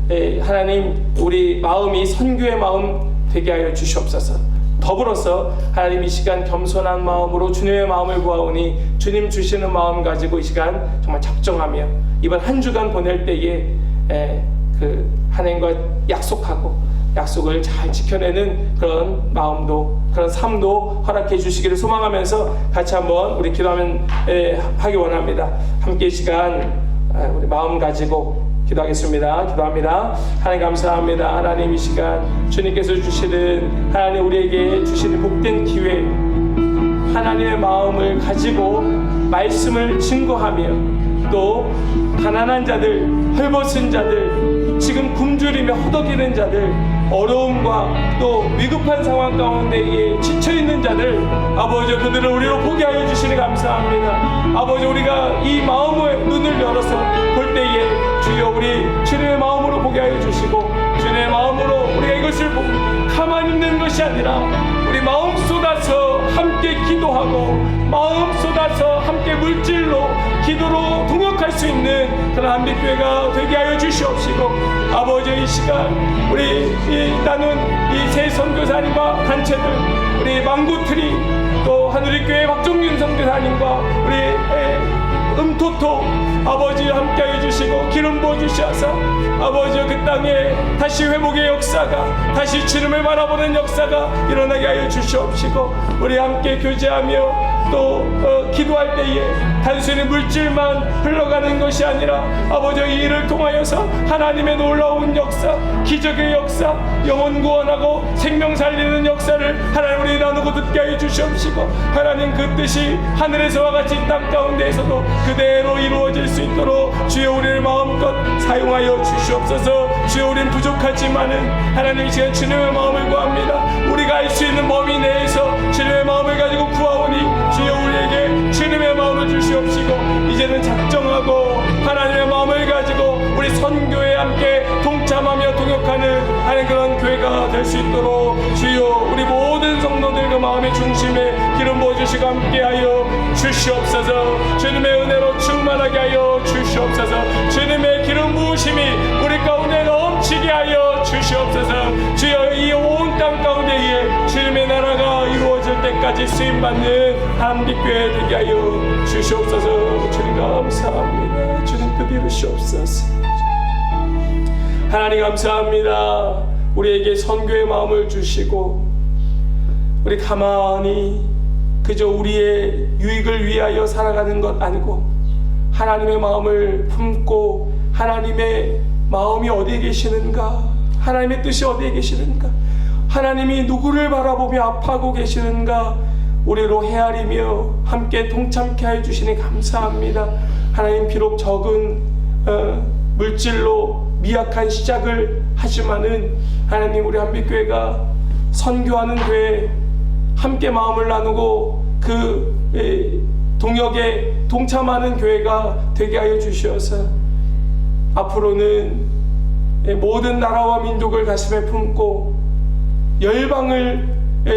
[SPEAKER 1] 하나님 우리 마음이 선교의 마음 되게 하여 주시옵소서. 더불어서 하나님 이 시간 겸손한 마음으로 주님의 마음을 구하오니 주님 주시는 마음 가지고 이 시간 정말 작정하며 이번 한 주간 보낼 때에 그 하나님과 약속을 잘 지켜내는 그런 마음도, 그런 삶도 허락해 주시기를 소망하면서 같이 한번 우리 기도하면 하기 원합니다. 함께 이 시간 우리 마음 가지고 기도하겠습니다. 기도합니다. 하나님 감사합니다. 하나님 이 시간 주님께서 주시는, 하나님 우리에게 주시는 복된 기회, 하나님의 마음을 가지고 말씀을 증거하며 또 가난한 자들, 헐벗은 자들, 지금 굶주리며 허덕이는 자들, 어려움과 또 위급한 상황 가운데에 지쳐있는 자들, 아버지 그들을 우리로 보게 하여 주시니 감사합니다. 아버지 우리가 이 마음의 눈을 열어서 볼 때에 주여 우리 주님의 마음으로 보게 하여 주시고 주님의 마음으로 우리가 이것을 보고 가만히 있는 것이 아니라 우리 마음 쏟아서 함께 기도하고 마음 쏟아서 함께 물질로 기도로 동역할 수 있는 그런 한빛교회가 되게 하여 주시옵시고 아버지 이 시간 우리 나눈 이 새 선교사님과 단체들 우리 망구트리 또 하늘의교회 박종균 선교사님과 우리 음토토 아버지 함께하여 주시고 기름 부어주셔서 아버지 그 땅에 다시 회복의 역사가 다시 주님을 바라보는 역사가 일어나게 하여 주시옵시고 우리 함께 교제하며 또 기도할 때에 단순히 물질만 흘러가는 것이 아니라 아버지 이 일을 통하여서 하나님의 놀라운 역사, 기적의 역사, 영혼 구원하고 생명 살리는 역사를 하나님 우리 나누고 듣게 하여 주시옵시고 하나님 그 뜻이 하늘에서와 같이 땅 가운데에서도 그대로 이루어질 수 있도록 주여 우리를 마음껏 사용하여 주시옵소서. 주여 우린 부족하지만은 하나님 이 시간 주님의 마음을 구합니다. 우리가 알 수 있는 범위 내에서 주님의 마음을 가지고 구하오니 주여 우리에게 주님의 마음을 주시옵시고 이제는 작정하고 하나님의 마음을 가지고 우리 선교에 함께 동참하며 동역하는 하는 그런 교회가 될 수 있도록 주여 우리 모든 성도들 그 마음의 중심에 기름 부어주시고 함께하여 주시옵소서. 주님의 은혜로 충만하게 하여 주시옵소서. 주님의 기름 부으심이 우리 가운데 넘치게 하여 주시옵소서. 주여 이 온 땅 가운데에 주님의 나라가 이루어질 때까지 쓰임받는 한빛교회 되게 하여 주시옵소서. 주님 감사합니다. 주님 뜻 이루시옵소서. 하나님 감사합니다. 우리에게 선교의 마음을 주시고 우리 가만히 그저 우리의 유익을 위하여 살아가는 것 아니고 하나님의 마음을 품고 하나님의 마음이 어디에 계시는가, 하나님의 뜻이 어디에 계시는가, 하나님이 누구를 바라보며 아파하고 계시는가 우리로 헤아리며 함께 동참케 해주시니 감사합니다. 하나님 비록 적은 물질로 미약한 시작을 하지만은 하나님 우리 한빛교회가 선교하는 교회 함께 마음을 나누고 그 동역에 동참하는 교회가 되게 하여 주시어서 앞으로는 모든 나라와 민족을 가슴에 품고 열방을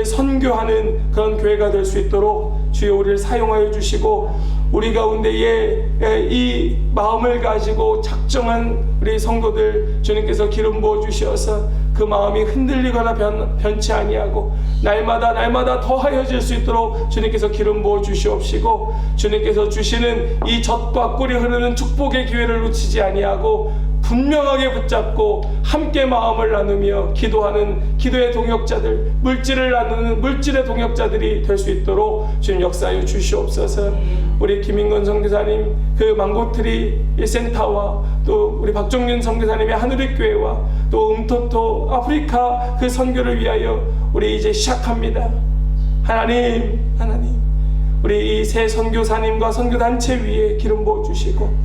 [SPEAKER 1] 선교하는 그런 교회가 될 수 있도록 주여 우리를 사용하여 주시고 우리 가운데에 이 마음을 가지고 작정한 우리 성도들 주님께서 기름 부어 주셔서 그 마음이 흔들리거나 변치 아니하고 날마다 더하여질 수 있도록 주님께서 기름 부어 주시옵시고, 주님께서 주시는 이 젖과 꿀이 흐르는 축복의 기회를 놓치지 아니하고 분명하게 붙잡고 함께 마음을 나누며 기도하는 기도의 동역자들, 물질을 나누는 물질의 동역자들이 될 수 있도록 주님 역사하여 주시옵소서. 우리 김인건 선교사님 그 망고트리 센터와 또 우리 박종윤 선교사님의 하늘의 교회와 또 음토토 아프리카 그 선교를 위하여 우리 이제 시작합니다. 하나님 우리 이 새 선교사님과 선교단체 위에 기름 부어 주시고,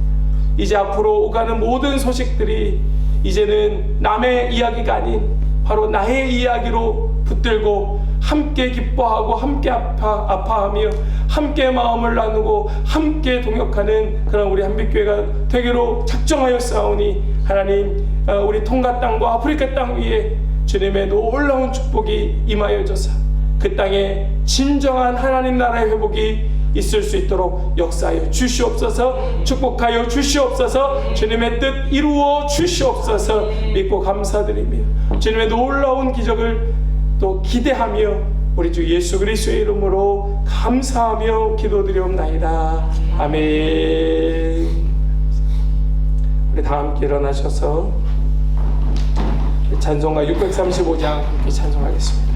[SPEAKER 1] 이제 앞으로 오가는 모든 소식들이 이제는 남의 이야기가 아닌 바로 나의 이야기로 붙들고 함께 기뻐하고 함께 아파하며 함께 마음을 나누고 함께 동역하는 그런 우리 한빛교회가 되기로 작정하였사오니, 하나님 우리 통가 땅과 아프리카 땅 위에 주님의 놀라운 축복이 임하여져서 그 땅에 진정한 하나님 나라의 회복이 있을 수 있도록 역사하여 주시옵소서. 축복하여 주시옵소서. 주님의 뜻 이루어 주시옵소서. 믿고 감사드리며 주님의 놀라운 기적을 또 기대하며 우리 주 예수 그리스도의 이름으로 감사하며 기도드리옵나이다. 아멘. 우리 다 함께 일어나셔서 찬송가 635장 함께 찬송하겠습니다.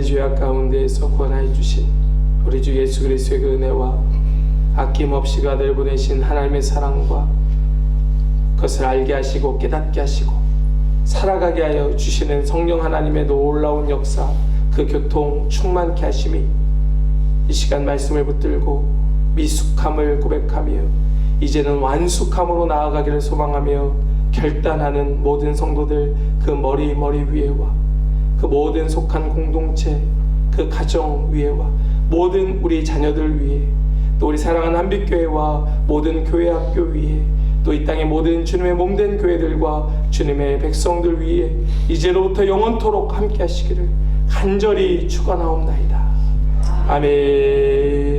[SPEAKER 1] 죄악 가운데에서 구원하여 주신 우리 주 예수 그리스도의 그 은혜와 아낌없이 아들 보내신 하나님의 사랑과 그것을 알게 하시고 깨닫게 하시고 살아가게 하여 주시는 성령 하나님의 놀라운 역사, 그 교통 충만케 하심이 이 시간 말씀을 붙들고 미숙함을 고백하며 이제는 완숙함으로 나아가기를 소망하며 결단하는 모든 성도들 그 머리 위에와 그 모든 속한 공동체, 그 가정 위에와 모든 우리 자녀들 위에 또 우리 사랑하는 한빛교회와 모든 교회 학교 위에 또 이 땅의 모든 주님의 몸된 교회들과 주님의 백성들 위에 이제로부터 영원토록 함께 하시기를 간절히 축원하옵나이다. 아멘.